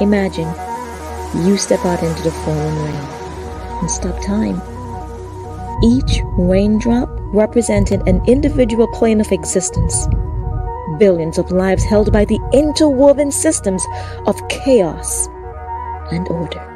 Imagine you step out into the falling rain and stop time. Each raindrop represented an individual plane of existence. Billions of lives held by the interwoven systems of chaos and order.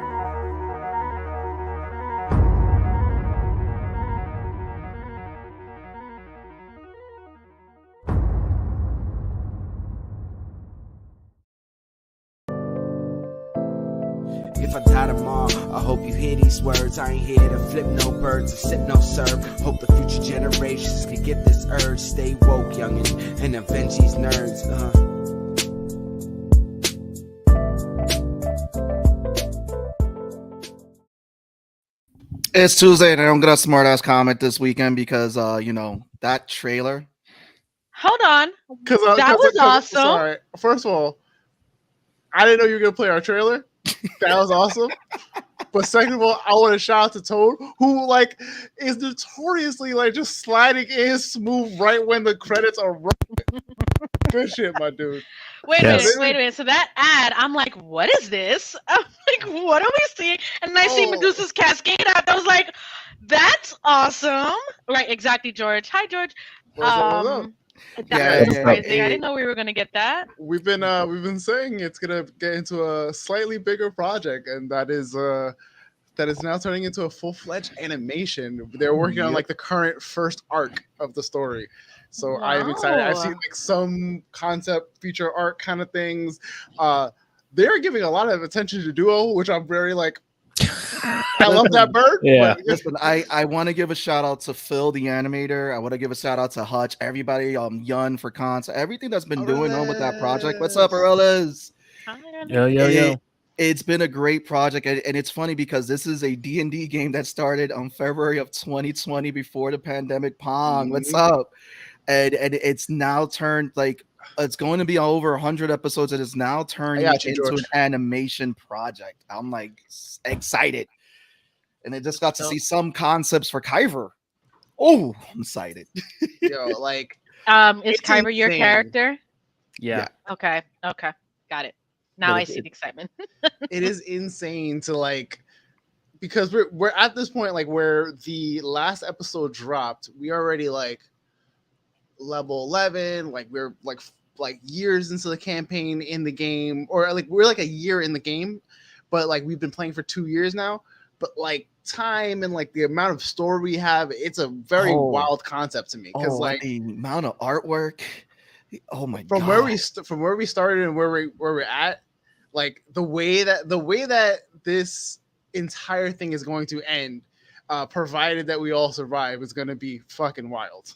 If I die tomorrow, I hope you hear these words. I ain't here to flip no birds or sip no serve. Hope the future generations can get this urge. Stay woke, youngin', and avenge these nerds. It's Tuesday, and I don't get a smart ass comment this weekend because that trailer. Hold on, That that was awesome. Sorry. First of all, I didn't know you were gonna play our trailer. That was awesome. But second of all, I want to shout out to Toad, who is notoriously just sliding in smooth right when the credits are rolling. Good shit, my dude. Wait a minute. So that ad, I'm like, what is this? I'm like, what are we seeing? And I see Medusa's Cascade ad. I was like, that's awesome. Right, exactly, George. Hi, George. What's up? That was crazy. I didn't know we were gonna get that. We've been saying it's gonna get into a slightly bigger project, and that is now turning into a full-fledged animation. They're working on the current first arc of the story. So I am excited. I've seen some concept feature art kind of things. They're giving a lot of attention to Duo, which I'm very I love that bird. Yeah. But listen, I want to give a shout out to Phil, the animator. I want to give a shout out to Hutch, everybody, Yun for concept, everything that's been going on with that project. What's up, Arelas? Yo. It's been a great project, and it's funny because this is a D&D game that started on February of 2020 before the pandemic. Pong, what's up? And it's now turned it's going to be over 100 episodes. It is now turned into an animation project. I'm excited, and I just got to see some concepts for Kyver. Oh, I'm excited. Yo, is Kyver your character? Yeah. Okay, got it. Now I see the excitement. It is insane to because we're at this point where the last episode dropped. We already level 11. We're years into the campaign in the game, or we're a year in the game, but we've been playing for 2 years now. But time and the amount of story we have, it's a very wild concept to me because the amount of artwork. Oh my god! From where we started and where we're at, the way that this entire thing is going to end, provided that we all survive, is going to be fucking wild.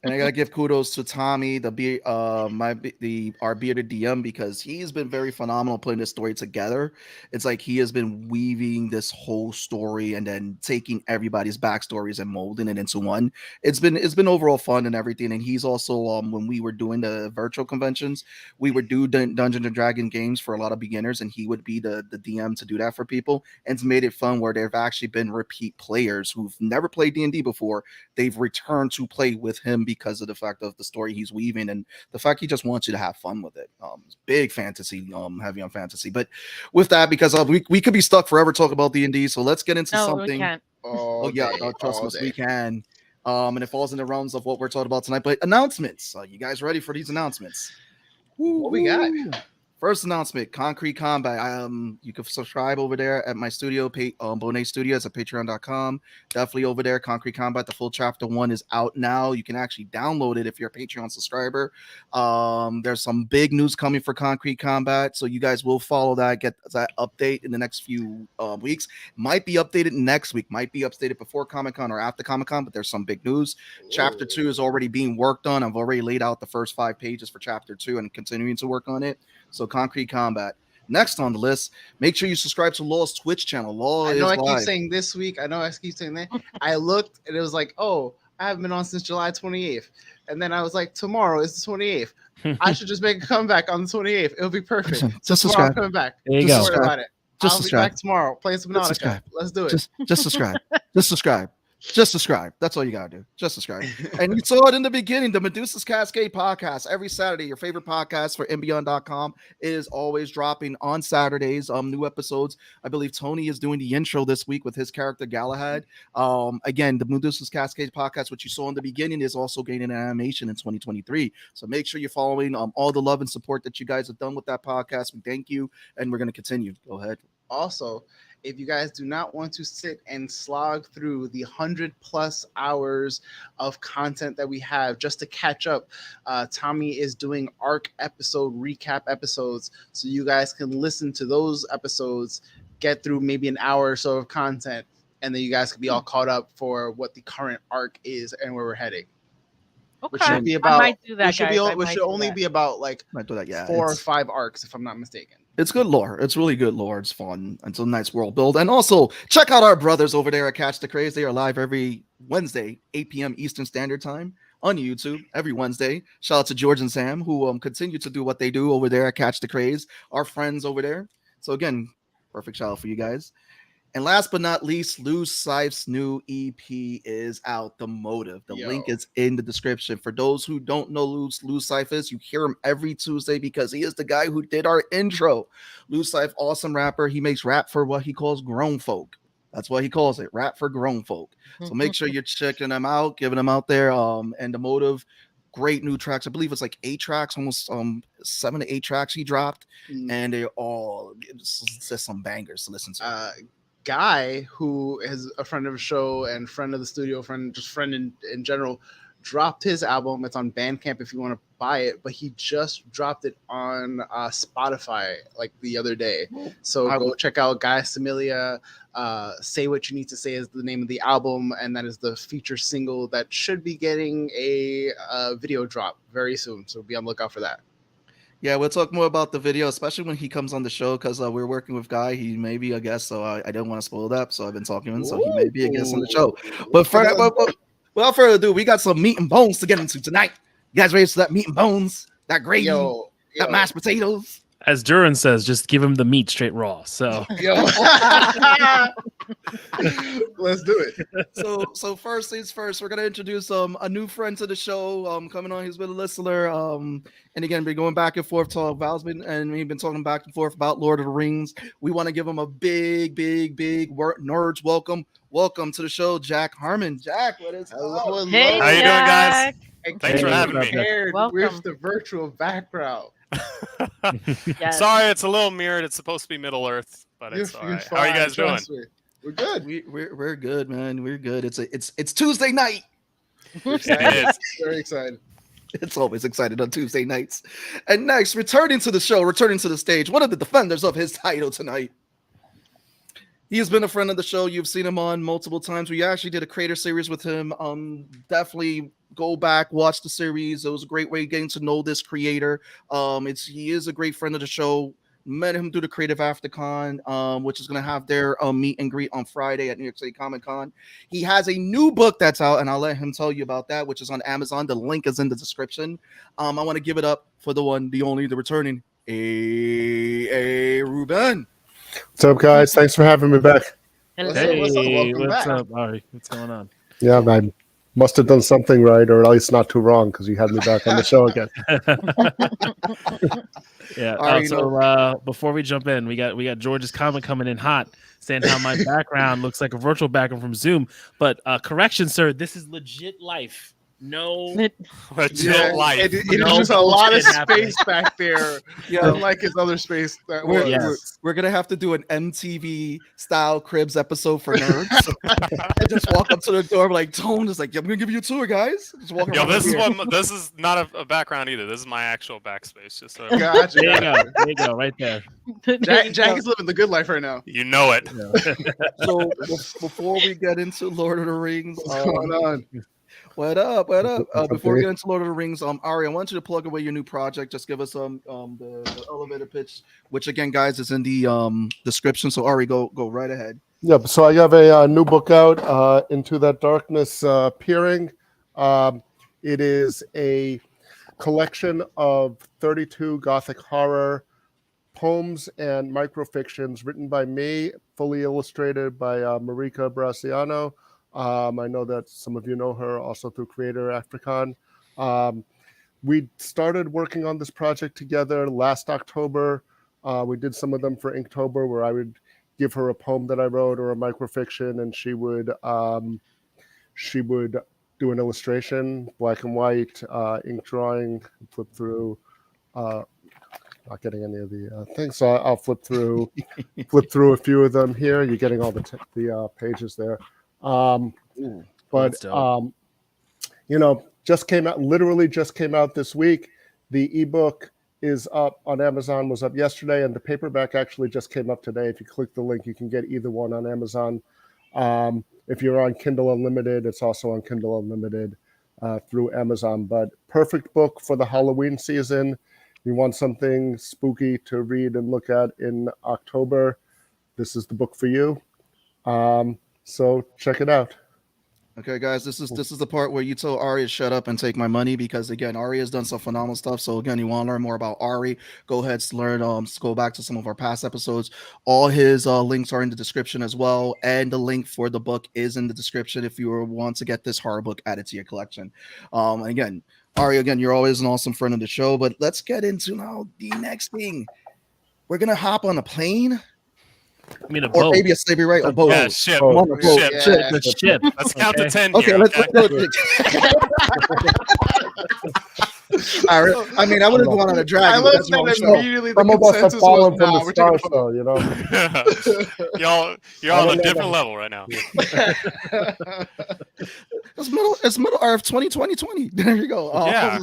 And I gotta give kudos to Tommy, our bearded DM, because he's been very phenomenal putting this story together. It's he has been weaving this whole story and then taking everybody's backstories and molding it into one. It's been overall fun and everything. And he's also when we were doing the virtual conventions, we would do Dungeons and Dragon games for a lot of beginners, and he would be the DM to do that for people. And it's made it fun where there have actually been repeat players who've never played D&D before. They've returned to play with him because of the fact of the story he's weaving and the fact he just wants you to have fun with it. Big fantasy, heavy on fantasy. But with that, because we could be stuck forever talking about D&D, so let's get into something. We can't. Trust us, we can. And it falls in the realms of what we're talking about tonight. But announcements. You guys ready for these announcements? What we got? First announcement, Concrete Combat. You can subscribe over there at my studio, Bonet Studios at patreon.com. Definitely over there, Concrete Combat. The full chapter 1 is out now. You can actually download it if you're a Patreon subscriber. There's some big news coming for Concrete Combat, so you guys will follow that, get that update in the next few weeks. Might be updated next week, might be updated before Comic-Con or after Comic-Con, but there's some big news. Chapter 2 is already being worked on. I've already laid out the first 5 pages for Chapter 2 and continuing to work on it. So Concrete Combat. Next on the list, make sure you subscribe to Law's Twitch channel. Law I know is I keep live. saying this week. I know I keep saying that. I looked and it was I haven't been on since July 28th. And then I was like, tomorrow is the 28th. I should just make a comeback on the 28th. It'll be perfect. Just subscribe. Coming back. There you Don't go. worry about it. Just I'll subscribe. be back tomorrow playing some Nautica. Let's do it. Just subscribe. Just subscribe. Just subscribe. That's all you gotta do. Just subscribe. And you saw it in the beginning, the Medusa's Cascade podcast. Every Saturday, your favorite podcast for Inbeon.com is always dropping on Saturdays. New episodes. I believe Tony is doing the intro this week with his character Galahad. Again, the Medusa's Cascade podcast, which you saw in the beginning, is also gaining an animation in 2023. So make sure you're following all the love and support that you guys have done with that podcast. We thank you, and we're gonna continue. Go ahead. Also, if you guys do not want to sit and slog through the 100+ hours of content that we have just to catch up, Tommy is doing arc episode recap episodes, so you guys can listen to those episodes, get through maybe an hour or so of content, and then you guys can be all caught up for what the current arc is and where we're heading. Okay. Which should be about, I might do that, which should only be about like Might do that, yeah. 4 or 5 arcs, if I'm not mistaken. It's good lore. It's really good lore. It's fun. It's a nice world build. And also, check out our brothers over there at Catch the Craze. They are live every Wednesday, 8 p.m. Eastern Standard Time on YouTube every Wednesday. Shout out to George and Sam, who continue to do what they do over there at Catch the Craze. Our friends over there. So again, perfect shout out for you guys. And last but not least, Lou Cyphs' new EP is out, The Motive. The link is in the description. For those who don't know Lou Cyphs, you hear him every Tuesday because he is the guy who did our intro. Lou Cyphs, awesome rapper. He makes rap for what he calls grown folk. That's what he calls it, rap for grown folk. So make sure you're checking them out, giving them out there. And The Motive, great new tracks. I believe it's like 8 tracks, almost 7 to 8 tracks he dropped. And they're all just some bangers to listen to. Guy, who is a friend of the show and friend of the studio, friend in general, dropped his album. It's on Bandcamp if you want to buy it, but he just dropped it on Spotify like the other day. So go check out Guy Samilia. Say What You Need to Say is the name of the album, and that is the feature single that should be getting a video drop very soon. So be on the lookout for that. Yeah, we'll talk more about the video, especially when he comes on the show, because we're working with Guy. He may be a guest, so I didn't want to spoil that. So I've been talking to him, so he may be a guest on the show. But without further ado, we got some meat and bones to get into tonight. You guys ready for that meat and bones, that gravy, that mashed potatoes? As Duran says, just give him the meat straight raw. So let's do it. So first things first, we're gonna introduce a new friend to the show. Coming on, he's been a listener. And again, we're going back and forth. Val's been and we've been talking back and forth about Lord of the Rings. We want to give him a big nerds welcome. Welcome to the show, Jack Harmon. Jack, what is hello? Hey, how you doing, guys? Thanks for having me. With the virtual background. Yes. Sorry, it's a little mirrored. It's supposed to be Middle Earth, but it's all right. How are you guys doing? We're good. We're good, man. We're good. It's Tuesday night. It is. Very excited. It's always excited on Tuesday nights. And next, returning to the stage, one of the defenders of his title tonight. He has been a friend of the show. You've seen him on multiple times. We actually did a creator series with him. Definitely go back, watch the series. It was a great way of getting to know this creator. He is a great friend of the show. Met him through the Creative AfterCon, which is going to have their meet and greet on Friday at New York City Comic Con. He has a new book that's out, and I'll let him tell you about that, which is on Amazon. The link is in the description. I want to give it up for the one, the only, the returning A.A.Rubin. What's up, guys? Thanks for having me back. Hey, Welcome what's back. up? Ari, what's going on? Yeah, I must have done something right, or at least not too wrong, because you had me back on the show again. Yeah. Before we jump in, we got George's comment coming in hot, saying how my background looks like a virtual background from Zoom. But correction, sir, this is legit life. No, Legit life. It is just a lot of space back there, unlike his other space. We're gonna have to do an MTV style Cribs episode for nerds. And just walk up to the door like Tone is like, I'm gonna give you a tour, guys. Just walk around. This is not a background either. This is my actual backspace. Just so Gotcha. There you go, right there. Jack is living the good life right now. you know it. Yeah. So before we get into Lord of the Rings, What's going on? What up? Before we get into Lord of the Rings, Ari, I want you to plug away your new project. Just give us the elevator pitch, which again, guys, is in the description. So Ari, go right ahead. Yep. So I have a new book out, Into That Darkness Peering. It is a collection of 32 Gothic horror poems and microfictions written by me, fully illustrated by Marika Brousianou. I know that some of you know her also through Creator African. We started working on this project together last October. We did some of them for Inktober, where I would give her a poem that I wrote or a microfiction, and she would do an illustration, black and white, ink drawing, flip through. Not getting any of the things, so I'll flip through a few of them here. You're getting all the pages there. But just came out. Literally just came out this week. The ebook is up on Amazon. Was up yesterday, and the paperback actually just came up today. If you click the link, you can get either one on Amazon. If you're on Kindle Unlimited, it's also on Kindle Unlimited through Amazon. But perfect book for the Halloween season. You want something spooky to read and look at in October, this is the book for you. So check it out. Okay, guys, this is the part where you tell Ari to shut up and take my money, because again, Ari has done some phenomenal stuff. So again, you want to learn more about Ari, go ahead, go back to some of our past episodes. All his links are in the description as well, and the link for the book is in the description if you want to get this horror book added to your collection. Again, Ari, you're always an awesome friend of the show, but let's get into now the next thing. We're gonna hop on a plane. I mean, a or boat. maybe a slavery, right? A boat. Yeah, ship. I'm on a boat. Ship. Let's count to 10 Okay, here. let's go. I would have gone on a dragon. I love that immediately the consensus was from the stars, though, you know. You're on a different level right now. It's middle Earth 2020. There you go. Yeah.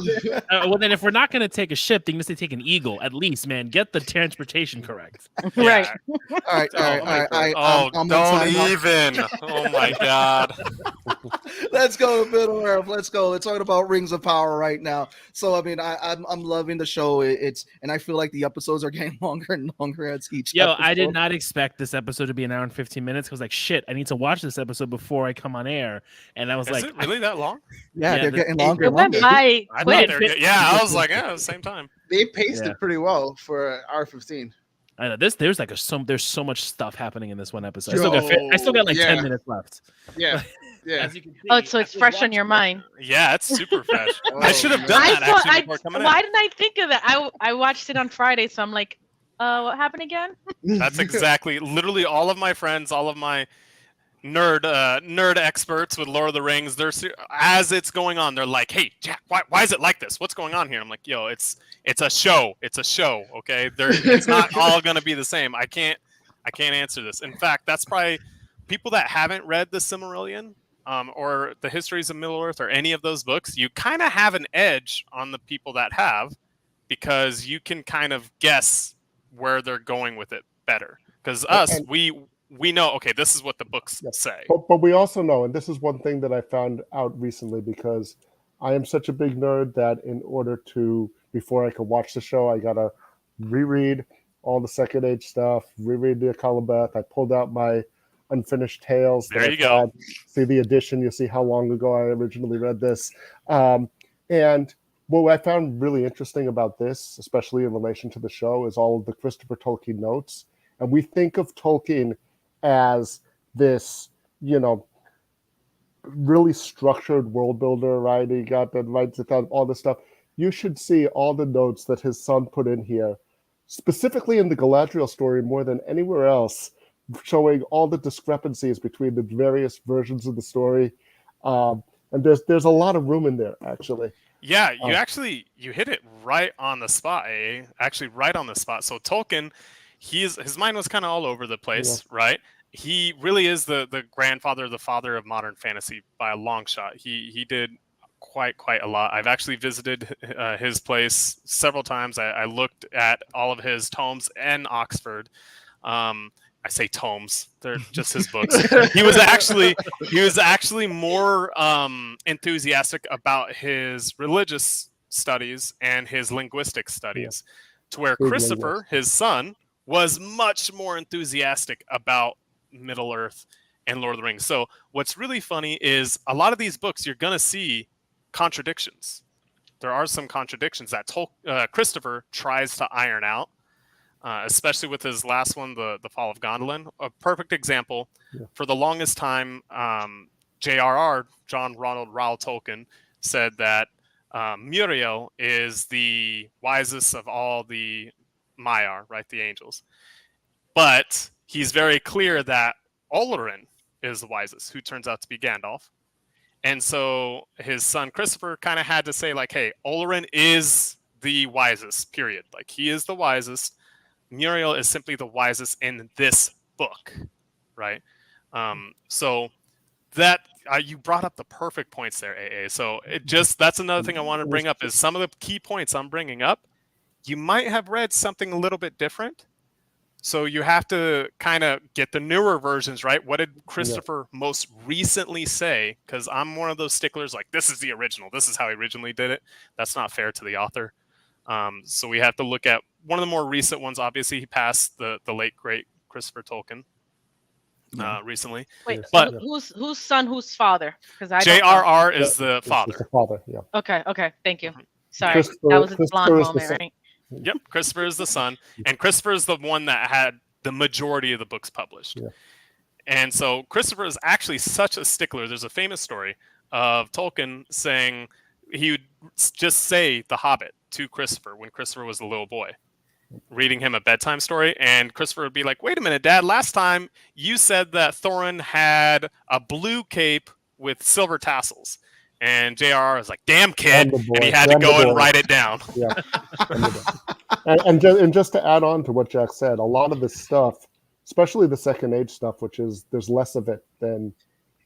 Well, then if we're not going to take a ship, then you must take an eagle at least, man. Get the transportation correct. Right. All right. Don't even. Oh my God. Let's go, Middle Earth. Let's go. We're talking about Rings of Power right now. So I mean, I'm loving the show. And I feel like the episodes are getting longer and longer as each. Yo, episode. I did not expect this episode to be an hour and 15 minutes. I was like, shit, I need to watch this episode before I come on air. And I was Is it really that long? Yeah, they're getting longer. It went by I quick. thought I was like, yeah, same time. They paced it pretty well for R15. I know there's so much stuff happening in this one episode. I still got like 10 minutes left. Yeah. Yeah. As you can see, Oh, so it's fresh on your mind. Yeah, it's super fresh. I should have done that actually before coming in. Why didn't I think of that? I watched it on Friday, so I'm like, what happened again? That's exactly, literally all of my friends, all of my nerd experts with Lord of the Rings, they're as it's going on, they're like, hey, Jack, why is it like this? What's going on here? I'm like, yo, it's a show. It's a show, okay? It's not all gonna be the same. I can't answer this. In fact, that's probably people that haven't read the Silmarillion or the Histories of Middle-earth or any of those books, you kind of have an edge on the people that have, because you can kind of guess where they're going with it better. Because we know, okay, this is what the books say. But we also know, and this is one thing that I found out recently, because I am such a big nerd that in order to, before I could watch the show, I got to reread all the Second Age stuff, reread the Akalabeth. I pulled out my unfinished tales. There you go. See the edition. You'll see how long ago I originally read this. And what I found really interesting about this, especially in relation to the show, is all of the Christopher Tolkien notes. And we think of Tolkien as this, really structured world builder, right? He got that writes it down, all this stuff. You should see all the notes that his son put in here, specifically in the Galadriel story more than anywhere else, showing all the discrepancies between the various versions of the story. And there's a lot of room in there, actually. Yeah, you hit it right on the spot, A.A. Actually, right on the spot. So Tolkien, his mind was kind of all over the place, right? He really is the grandfather, the father of modern fantasy by a long shot. He did quite a lot. I've actually visited his place several times. I looked at all of his tomes in Oxford. I say tomes; they're just his books. He was actually more enthusiastic about his religious studies and his linguistic studies, to where Christopher, his son, was much more enthusiastic about Middle Earth and Lord of the Rings. So what's really funny is a lot of these books you're gonna see contradictions. There are some contradictions that Christopher tries to iron out. Especially with his last one, the Fall of Gondolin. A perfect example. For the longest time, J.R.R. John Ronald Reuel Tolkien said that Muriel is the wisest of all the Maiar, right, the angels. But he's very clear that Olorin is the wisest, who turns out to be Gandalf. And so his son Christopher kind of had to say, like, hey, Olorin is the wisest, period. Like, he is the wisest. Muriel is simply the wisest in this book, right? So that you brought up the perfect points there, AA. So that's another thing I want to bring up is some of the key points I'm bringing up. You might have read something a little bit different. So you have to kind of get the newer versions, right? What did Christopher most recently say? Because I'm one of those sticklers, like, this is the original. This is how he originally did it. That's not fair to the author. So we have to look at one of the more recent ones. Obviously, he passed the late, great Christopher Tolkien recently. Wait, but whose son, whose father? Because I J.R.R. is the father. It's the father, yeah. Okay, thank you. Sorry, that was a blonde moment, right? Yep, Christopher is the son, and Christopher is the one that had the majority of the books published. Yeah. And so Christopher is actually such a stickler. There's a famous story of Tolkien saying he would just say The Hobbit to Christopher when Christopher was a little boy, reading him a bedtime story, and Christopher would be like, wait a minute, Dad, last time you said that Thorin had a blue cape with silver tassels. And J.R.R. was like, damn kid, and he had to go and write it down. Yeah. and just to add on to what Jack said, a lot of this stuff, especially the Second Age stuff, which is there's less of it than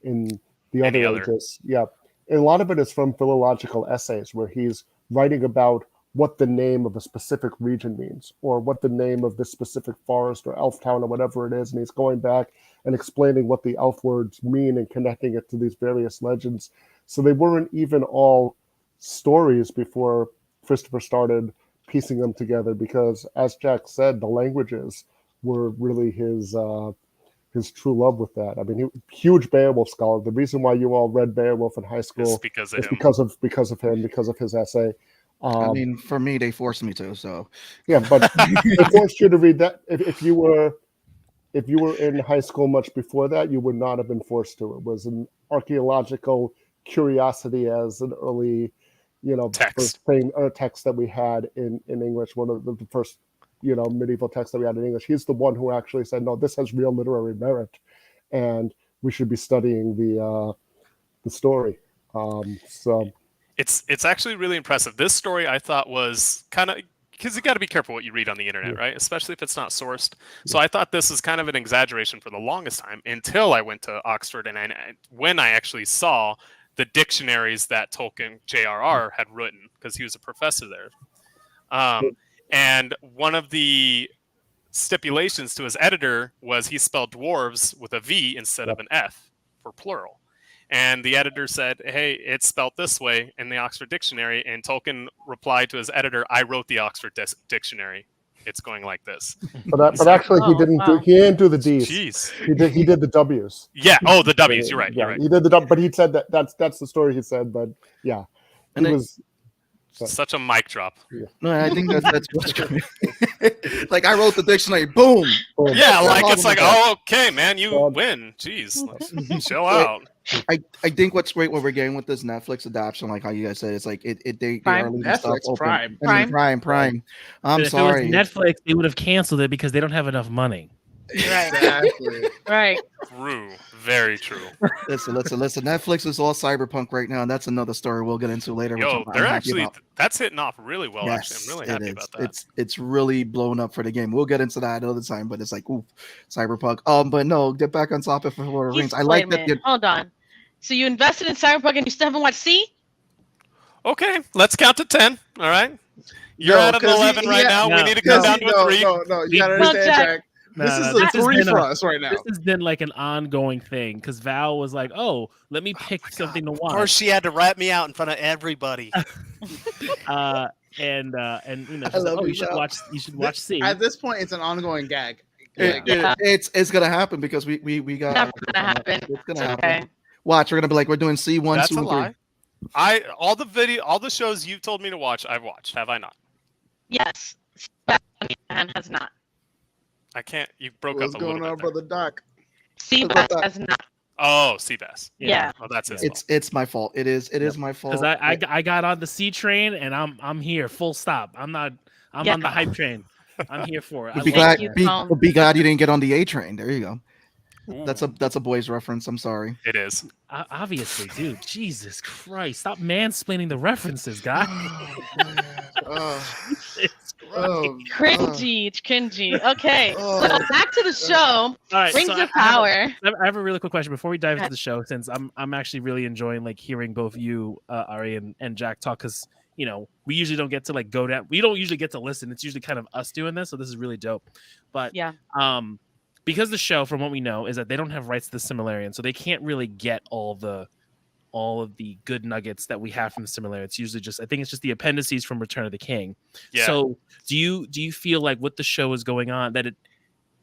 in the other ages. Yeah. And a lot of it is from philological essays where he's writing about what the name of a specific region means, or what the name of this specific forest or elf town or whatever it is. And he's going back and explaining what the elf words mean and connecting it to these various legends. So they weren't even all stories before Christopher started piecing them together, because, as Jack said, the languages were really his true love with that. I mean, huge Beowulf scholar. The reason why you all read Beowulf in high school because of him, because of his essay. I mean, for me, they forced me to. So yeah, but they forced you to read that. If you were in high school much before that, you would not have been forced to. It was an archaeological curiosity as an early, text text that we had in English. One of the first, medieval texts that we had in English. He's the one who actually said, no, this has real literary merit, and we should be studying the story. So it's actually really impressive. This story I thought was kind of, because you got to be careful what you read on the internet, right? Especially if it's not sourced. So I thought this was kind of an exaggeration for the longest time until I went to Oxford, and when I actually saw the dictionaries that Tolkien, J.R.R. had written, because he was a professor there. And one of the stipulations to his editor was he spelled dwarves with a V instead of an F for plural. And the editor said, hey, it's spelled this way in the Oxford Dictionary. And Tolkien replied to his editor, I wrote the Oxford Dictionary. It's going like this. But actually, he didn't do the D's. Jeez. He did the W's. Yeah. Oh, the W's. You're right. Yeah, you're right. He did the W, but he said that's the story he said. But yeah, and it was such a mic drop. Yeah. No, I think that's what's coming. Like, I wrote the dictionary. Boom. Yeah, like it's like, oh, okay, man, you win. Jeez, chill out. I think what's great what we're getting with this Netflix adaptation, like how you guys said, it's like they are leaving Netflix, stuff open. Prime. I mean, Prime. I'm But sorry. If it was Netflix, they would have canceled it because they don't have enough money. Right. Exactly. Right. True. Very true. Listen. Netflix is all cyberpunk right now, and that's another story we'll get into later. Yo, they're actually that's hitting off really well. Yes, actually, I'm really happy about that. It's really blown up for the game. We'll get into that another time, but it's like, ooh, cyberpunk. But no, get back on topic for Lord of the Rings. I like that. Hold on. So you invested in cyberpunk and you still haven't watched C? Okay, let's count to 10. All right. You're at an 11 right now. We need to come down to a 3. No, you gotta understand, Jack. This is a 3 for us right now. This has been like an ongoing thing because Val was like, "Oh, let me pick something to watch." Of course, she had to rat me out in front of everybody. And she's like, "Oh, you should watch C." At this point, it's an ongoing gag. It's gonna happen because we got. Never gonna happen. It's gonna happen. Watch, we're gonna be like, we're doing C1, That's 2, a and 3. lie. All the shows you've told me to watch, I've watched. Have I not? Yes. Sebastian has not. I can't. You broke What's up a little going on, bit there. brother Doc? Seabass has not. Oh, Seabass. Yeah. Oh, that's his fault. It's my fault. It is my fault. Because I got on the C train and I'm here, full stop. I'm on the hype train. I'm here for it. Be glad you, be, Tom. be glad you didn't get on the A train. There you go. Ooh, That's a boys reference. I'm sorry. it is. Obviously, dude. Jesus Christ! Stop mansplaining the references, guy. Cringy. Okay, Oh. so back to the show. All right, Rings so of Power. I have a really quick question before we dive into the show, since I'm actually really enjoying like hearing both you, Ari and Jack talk, because we usually don't get to like go down. We don't usually get to listen. It's usually kind of us doing this, so this is really dope. But Yeah. Because the show, from what we know, is that they don't have rights to the Silmarillion, so they can't really get all of the good nuggets that we have from the Silmarillion. It's usually just, I think it's just the appendices from Return of the King. Yeah. So do you feel like what the show is going on, that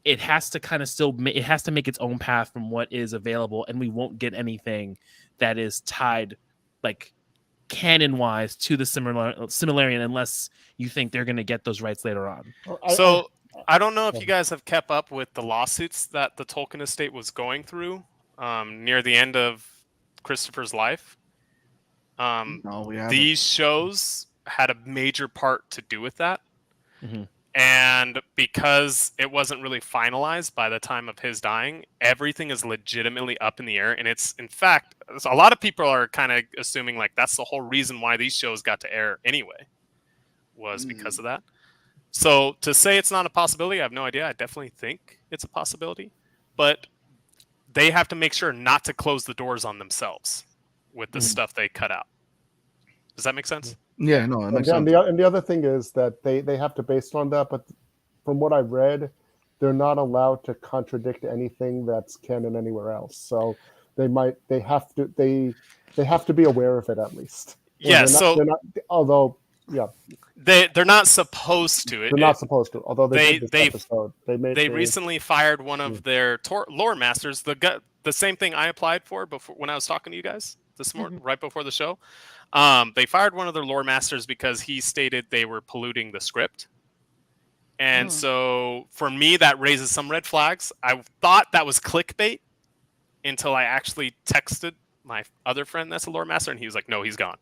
it has to kind of it has to make its own path from what is available, and we won't get anything that is tied like canon wise to the Silmarillion unless you think they're going to get those rights later on? So I don't know if you guys have kept up with the lawsuits that the Tolkien estate was going through near the end of Christopher's life. No, we haven't. These shows had a major part to do with that. Mhm. And because it wasn't really finalized by the time of his dying, everything is legitimately up in the air. And it's, in fact, a lot of people are kind of assuming like that's the whole reason why these shows got to air anyway, was because of that. So to say it's not a possibility, I have no idea. I definitely think it's a possibility. But they have to make sure not to close the doors on themselves with the stuff they cut out. Does that make sense? Yeah, no, it makes And sense. the other thing is that they have to base it on that, but from what I've read, they're not allowed to contradict anything that's canon anywhere else. So they have to be aware of it at least. Yeah. They're not, although yeah, they're not supposed to. they're not supposed to. Although they did this they've- episode, They recently fired one of their lore masters. The same thing I applied for before when I was talking to you guys this morning, right before the show. They fired one of their lore masters because he stated they were polluting the script. And so for me, that raises some red flags. I thought that was clickbait until I actually texted my other friend that's a lore master, and he was like, no, he's gone.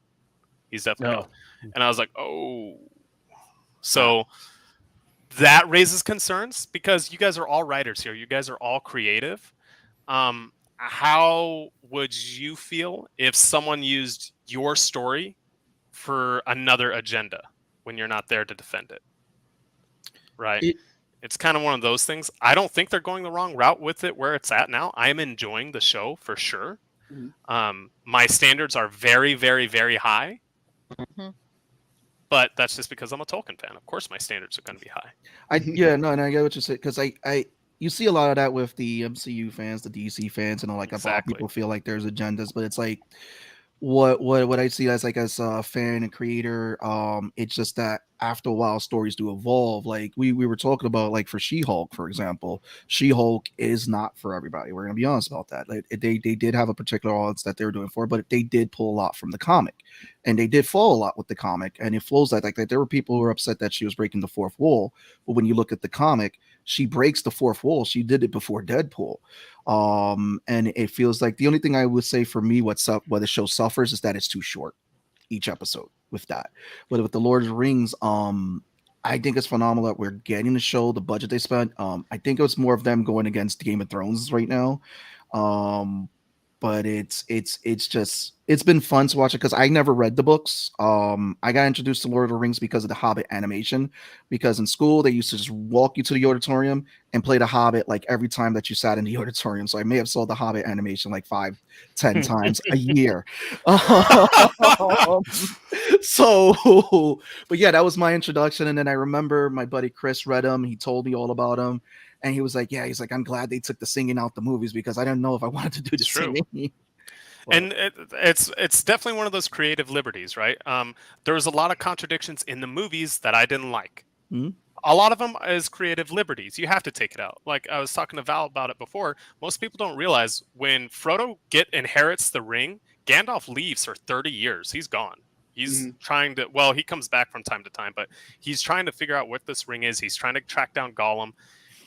He's definitely gone. And I was like, oh. So that raises concerns because you guys are all writers here. You guys are all creative. How would you feel if someone used your story for another agenda when you're not there to defend it? Right? It's kind of one of those things. I don't think they're going the wrong route with it where it's at now. I am enjoying the show for sure. My standards are very, very, very high. But that's just because I'm a Tolkien fan. Of course, my standards are going to be high. And I get what you said, because you see a lot of that with the MCU fans, the DC fans, and like a lot of people feel like there's agendas, but it's like what I see as a fan and creator, it's just that after a while stories do evolve. Like we were talking about, like for She-Hulk, for example. She-Hulk is not for everybody. We're gonna be honest about that. Like, they did have a particular audience that they were doing for, but they did pull a lot from the comic, and they did fall a lot with the comic, and it flows like that. There were people who were upset that she was breaking the fourth wall, but when you look at the comic, she breaks the fourth wall. She did it before Deadpool. And it feels like the only thing I would say for me, what the show suffers is that it's too short each episode with that. But with the Lord of the Rings, I think it's phenomenal that we're getting the show, the budget they spent. I think it was more of them going against Game of Thrones right now. But it's been fun to watch it because I never read the books. I got introduced to Lord of the Rings because of the Hobbit animation, because in school they used to just walk you to the auditorium and play the Hobbit like every time that you sat in the auditorium. So I may have saw the Hobbit animation like 5-10 times a year. But yeah, that was my introduction. And then I remember my buddy Chris read them. He told me all about them. And he was like, I'm glad they took the singing out the movies because I didn't know if I wanted to do the singing. And it's definitely one of those creative liberties, right? There was a lot of contradictions in the movies that I didn't like. A lot of them is creative liberties. You have to take it out. Like I was talking to Val about it before. Most people don't realize when Frodo inherits the ring, Gandalf leaves for 30 years. He's gone. He's trying to, he comes back from time to time, but he's trying to figure out what this ring is. He's trying to track down Gollum.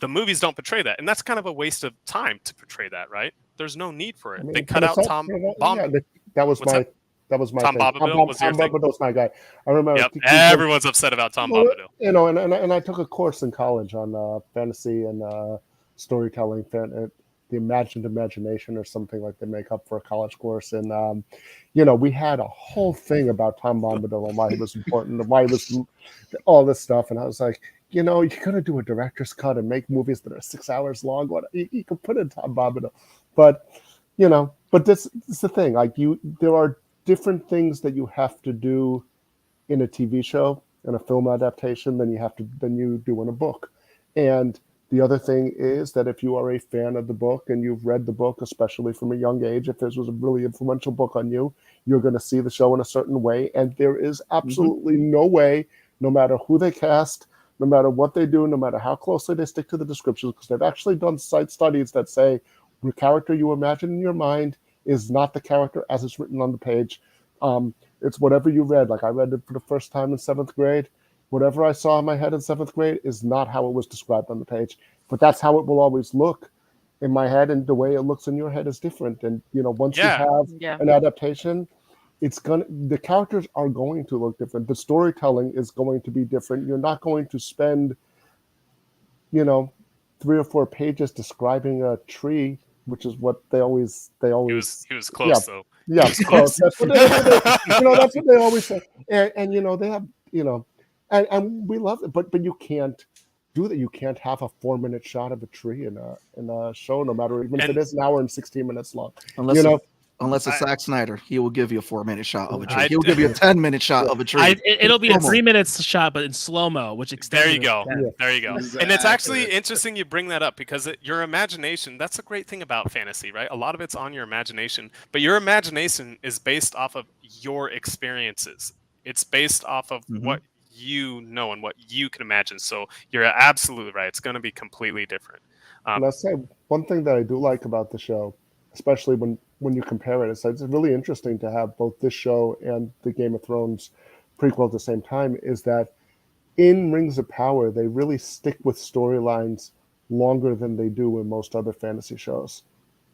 The movies don't portray that. And that's kind of a waste of time to portray that, right? there's no need for it. I mean, They cut out Tom Bomb. Yeah, that was What's my that? that was my Tom thing. Bombadil was your Tom thing? Bombadil's my guy. I remember. Yep, everyone's upset about Tom Bombadil. You know, and I took a course in college on fantasy and storytelling, the imagined imagination or something like they make up for a college course. And you know, we had a whole thing about Tom Bombadil and why he was important and why he was all this stuff. And I was like, you know, you're gonna do a director's cut and make movies that are 6 hours long. What you can put in Tom Bombadil, but you know, but this is the thing. Like there are different things that you have to do in a TV show and a film adaptation than you do in a book. And the other thing is that if you are a fan of the book and you've read the book, especially from a young age, if this was a really influential book on you, you're going to see the show in a certain way. And there is absolutely no way, no matter who they cast, no matter what they do, no matter how closely they stick to the descriptions, because they've actually done site studies that say the character you imagine in your mind is not the character as it's written on the page. It's whatever you read. Like I read it for the first time in 7th grade. Whatever I saw in my head in 7th grade is not how it was described on the page. But that's how it will always look in my head, and the way it looks in your head is different. And you know, once you have an adaptation, the characters are going to look different. The storytelling is going to be different. You're not going to spend, you know, 3 or 4 pages describing a tree, which is what they always. He was close though. Yeah, close. That's what that's what they always say. And you know, they have, you know, and we love it, but you can't do that. You can't have a 4-minute shot of a tree in a show, no matter even if it is an hour and 16 minutes long. Unless it's Zack Snyder, he will give you a 4-minute shot of a tree. He'll give you a 10-minute shot of a tree. It'll be a 3 minutes shot, but in slow mo, which extends. There you go. There you go. Exactly. And it's actually interesting you bring that up because your imagination. That's a great thing about fantasy, right? A lot of it's on your imagination, but your imagination is based off of your experiences. It's based off of what you know and what you can imagine. So you're absolutely right. It's going to be completely different. And I'll say one thing that I do like about the show, especially when you compare it, it's really interesting to have both this show and the Game of Thrones prequel at the same time, is that in Rings of Power, they really stick with storylines longer than they do in most other fantasy shows.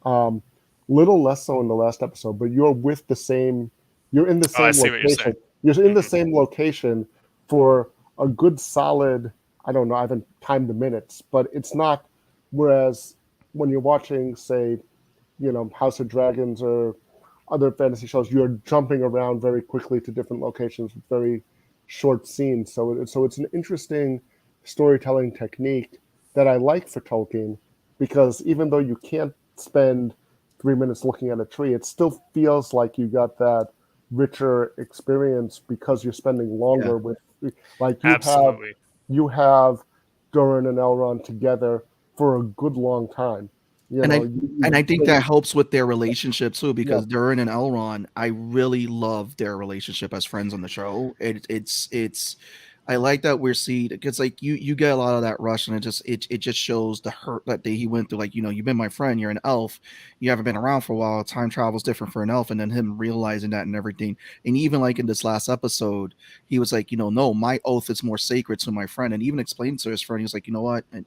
Little less so in the last episode, but you're in the same location. You're in the same location for a good solid, I don't know, I haven't timed the minutes, but it's not, whereas when you're watching, say, you know, House of Dragons or other fantasy shows, you're jumping around very quickly to different locations with very short scenes. So it's an interesting storytelling technique that I like for Tolkien, because even though you can't spend 3 minutes looking at a tree, it still feels like you got that richer experience because you're spending longer with, like, you have Durin and Elrond together for a good long time. I think that helps with their relationship too, because Durin and Elrond, I really love their relationship as friends on the show. It's I like that we're seeing, because like you get a lot of that rush, and it just shows the hurt that he went through. Like, you know, you've been my friend, you're an elf, you haven't been around for a while. Time travel is different for an elf, and then him realizing that and everything. And even like in this last episode, he was like, you know, no, my oath is more sacred to my friend, and even explained to his friend, he was like, you know what, and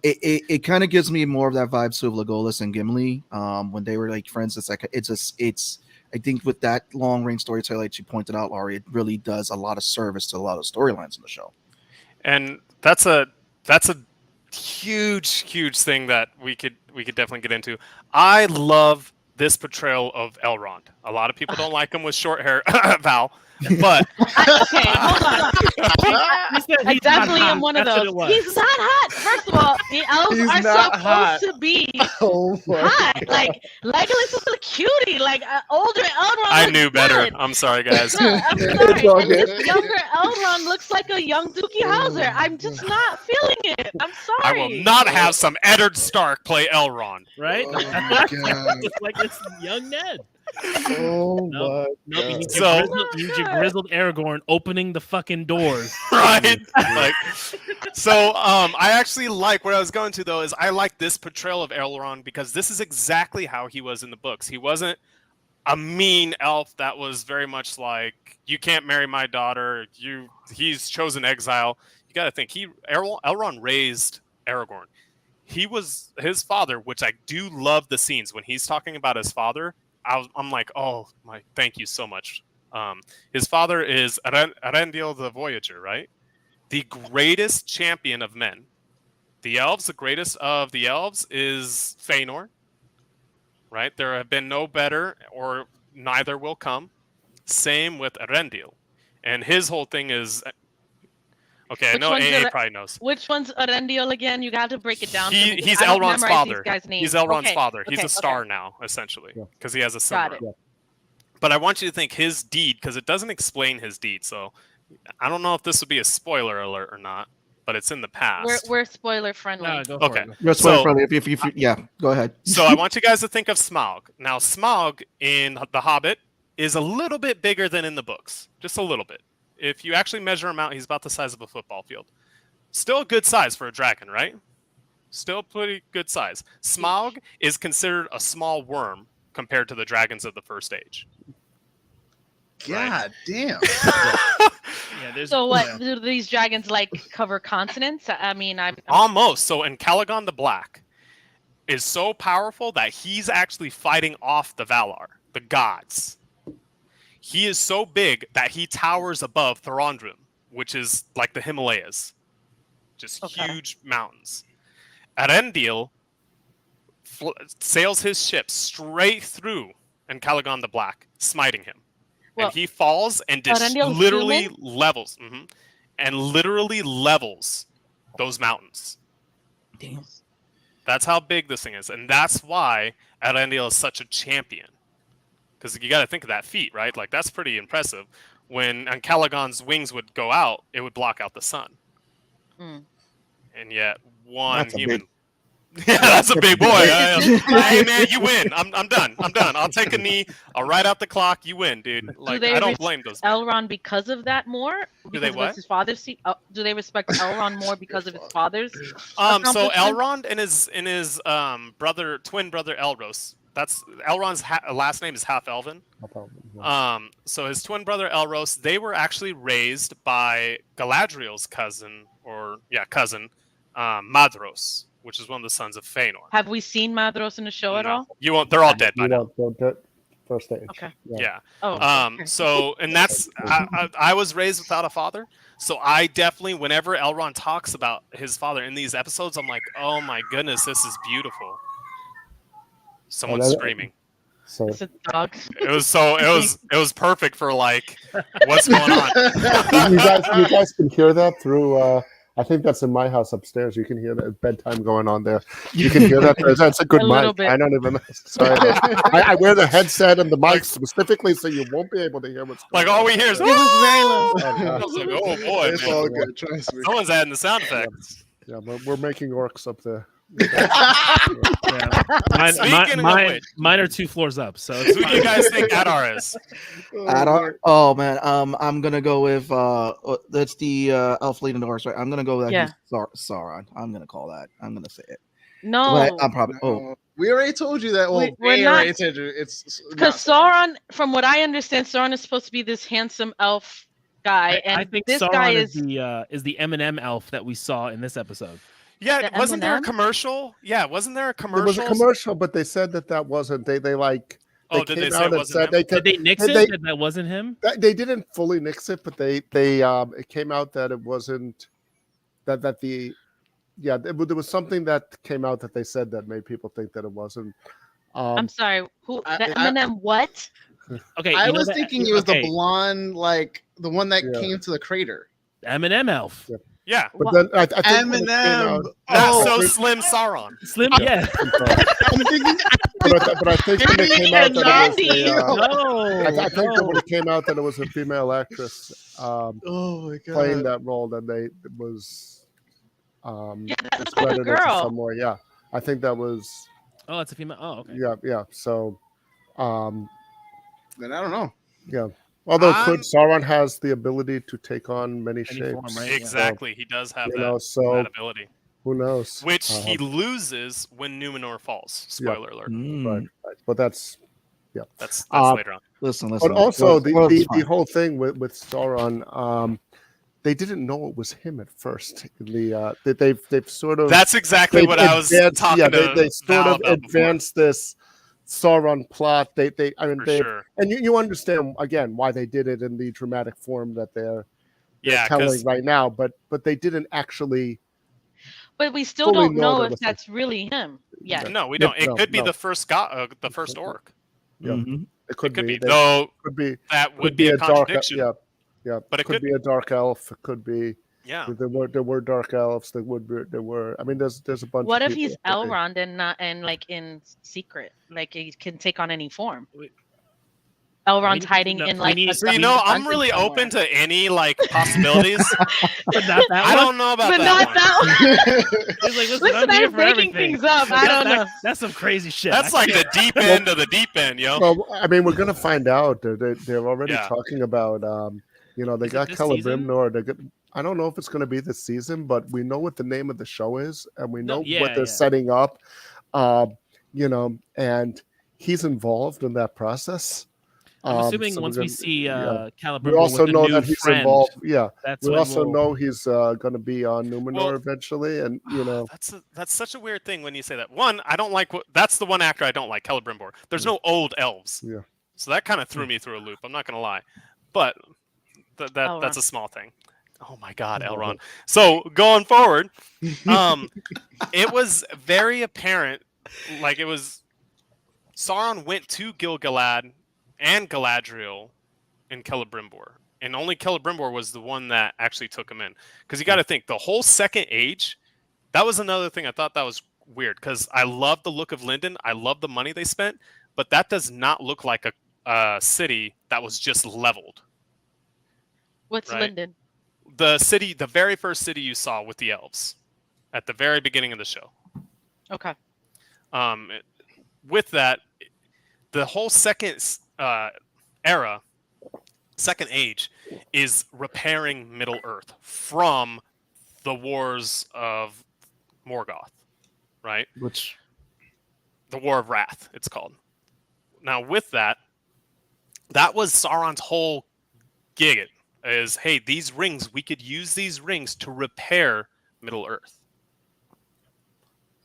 it kind of gives me more of that vibe to Legolas and Gimli when they were like friends. It's like it's I think with that long range storytelling, like you pointed out, Laurie, it really does a lot of service to a lot of storylines in the show. And that's a huge thing that we could definitely get into. I love this portrayal of Elrond. A lot of people don't like him with short hair, Val. But okay, hold on. I definitely am one of those. He's not hot. First of all, the elves are supposed to be hot. Like Legolas is a cutie. Like older Elrond. I knew better. I'm sorry, guys. No, I'm sorry. And this younger Elrond looks like a young Dookie Howser. I'm just not feeling it. I'm sorry. I will not have some Eddard Stark play Elrond. Right? Oh my God. It's like it's young Ned. Oh my God. You need your grizzled Aragorn opening the fucking doors. Right? Like, so I actually like where I was going to, though, is I like this portrayal of Elrond because this is exactly how he was in the books. He wasn't a mean elf that was very much like, you can't marry my daughter, he's chosen exile. You got to think, Elrond raised Aragorn. his father, which I do love the scenes when he's talking about his father. I'm like, oh my, thank you so much. His father is Arendil the Voyager, right? The greatest champion of men. The elves, the greatest of the elves is Fëanor, right? There have been no better, or neither will come. Same with Arendil. And his whole thing is... Okay, I know AA probably knows. Which one's Arendil again? You got to break it down. He's Elrond's father. He's Elrond's Okay, father. He's okay, a star now, essentially, because he has a son. Got it. But I want you to think his deed, because it doesn't explain his deed. So I don't know if this would be a spoiler alert or not, but it's in the past. We're spoiler friendly. No, go for Okay. it. You're spoiler friendly. If yeah, go ahead. So I want you guys to think of Smog. Now, Smog in The Hobbit is a little bit bigger than in the books, just a little bit. If you actually measure him out, he's about the size of a football field. Still a good size for a dragon, right? Still pretty good size. Smog is considered a small worm compared to the dragons of the first age. God damn. So what do these dragons like cover continents? I mean, I'm almost. So in Calagon the Black is so powerful that he's actually fighting off the Valar, the gods. He is so big that he towers above Thorondrum, which is like the Himalayas. Just huge mountains. Arendil sails his ship straight through in Calagon the Black, smiting him. Well, and he falls and just literally levels. And literally levels those mountains. Damn. That's how big this thing is. And that's why Arendil is such a champion. Because you got to think of that feat, right? Like, that's pretty impressive. When Calagon's wings would go out, it would block out the sun. Mm. And yet, one That's human... Yeah, that's a big boy. Hey, man, you win. I'm done. I'll take a knee. I'll write out the clock. You win, dude. Like, I don't blame those guys. Elrond because of that more? Do they what? His father's do they respect Elrond more because of his father's? So Elrond and his twin brother Elros. That's Elrond's last name is half Elven. So his twin brother Elros, they were actually raised by Galadriel's cousin, Madros, which is one of the sons of Fëanor. Have we seen Madros in the show at all? You won't. They're all dead by now. First stage. Okay. Yeah. Oh. So, and that's I was raised without a father, so I definitely, whenever Elrond talks about his father in these episodes, I'm like, oh my goodness, this is beautiful. Someone's screaming. So it's a dog. It was perfect for like what's going on. you guys can hear that through. I think that's in my house upstairs. You can hear the bedtime going on there. You can hear that. That's a good mic. Bit. I don't even. Sorry, I wear the headset and the mic specifically so you won't be able to hear what's going on. All we hear is. It was very low. I was like, oh boy, it's all good. Trust me. Someone's adding the sound effects. Yeah, but we're making orcs up there. Mine are 2 floors up. So who do you guys think Adar is? Adar? Oh man, I'm gonna go with that's the Elf Lead and Norse, right? I'm gonna go with Sauron. I'm gonna call that. I'm gonna say it. No, but I'm probably. We already told you that. Well, we're not. It's because Sauron, from what I understand, Sauron is supposed to be this handsome elf guy, and I think this Sauron guy is the M&M elf that we saw in this episode. Yeah, wasn't there a commercial? Yeah, wasn't there a commercial? There was a commercial, but they said that wasn't. They like. Oh, did they say it wasn't him? Did they nix it? That wasn't him. They didn't fully nix it, but they it came out that it wasn't that the. Yeah, there was something that came out that they said that made people think that it wasn't. I'm sorry. Who? The M&M what? Okay, I was thinking it was the blonde, like the one that came to the crater. M&M elf. Yeah, but then I think M&M. Not so slim Sauron. Slim, yeah. I'm thinking, but I think when it came out that it was I think that when it came out that it was a female actress oh my God. playing that role, that it was that's like a girl. Somewhere. Yeah, I think that was. Oh, it's a female. Oh, okay. Yeah. So, then I don't know. Yeah. Although Sauron has the ability to take on many shapes. Form, right? Exactly. So, he does have that ability. Who knows? Which he loses when Numenor falls. Spoiler alert. Right. But that's that's later on. Listen. But also the whole thing with Sauron, they didn't know it was him at first. That they've sort of That's exactly what I was talking to they sort Val of about advanced this Sauron plot. I mean, For they sure. and you understand again why they did it in the dramatic form that they're Yeah, telling 'cause- right now, but they didn't actually. But we still fully don't know know that if was that's really him. Yeah. No, we Yep, don't. It no, could be no. the first orc. Yeah, Mhm. it could be. Though Could be. that Could would be be a dark. contradiction. Yeah, yeah. But it could could- be a dark elf. It could be. Yeah. There were dark elves. There were. I mean, there's a bunch. What of if he's people that they- Elrond and not and like in secret, like he can take on any form? Elrond's hiding in like. So, you know, I'm really open to any like possibilities. But not that I one. don't know about But that not one. that one. He's like, Listen, I'm here I'm for breaking everything. things up. I don't know. That's some crazy shit. That's I like the can't- deep end of the deep end, yo. Well, I mean, we're gonna find out. They're already Yeah. talking about. You know, they Is it got this season? Celebrimnor. I don't know if it's going to be this season, but we know what the name of the show is, and we No, know yeah, what they're yeah. setting up. You know, and he's involved in that process. I'm assuming so once we're we gonna- see yeah. Celebrimbor we also with a know new that he's friend, involved. Yeah, that's we when also we'll- know he's going to be on Numenor Well- eventually, and you know, That's such a weird thing when you say that. One, I don't like that's the one actor I don't like, Celebrimbor. There's no old elves. Yeah. So that kind of threw me through a loop. I'm not gonna lie, but that's Elrond. a small thing. Oh my God, Elrond. So going forward, it was very apparent, like it was Sauron went to Gil-galad and Galadriel in Celebrimbor, and only Celebrimbor was the one that actually took him in. Because you got to think, the whole Second Age, that was another thing I thought that was weird. Because I love the look of Linden, I love the money they spent, but that does not look like a city that was just leveled. What's Right. Linden? The city, the very first city you saw with the elves, at the very beginning of the show. Okay. With that, the whole second era, Second Age, is repairing Middle Earth from the wars of Morgoth, right? Which The War of Wrath, it's called. Now, with that, that was Sauron's whole gig. Is, hey, these rings, we could use these rings to repair Middle Earth,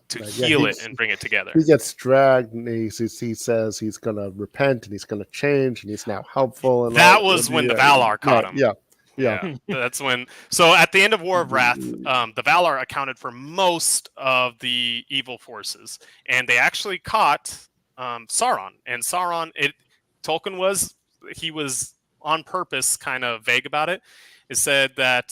to Right, yeah, heal it he's- and bring it together. he gets dragged, and he says he's going to repent and he's going to change, and he's now helpful. And That all- was when the yeah, Valar caught him. Yeah. That's when. So at the end of War of Wrath, the Valar accounted for most of the evil forces, and they actually caught Sauron. And Sauron, Tolkien was on purpose kind of vague about it. It said that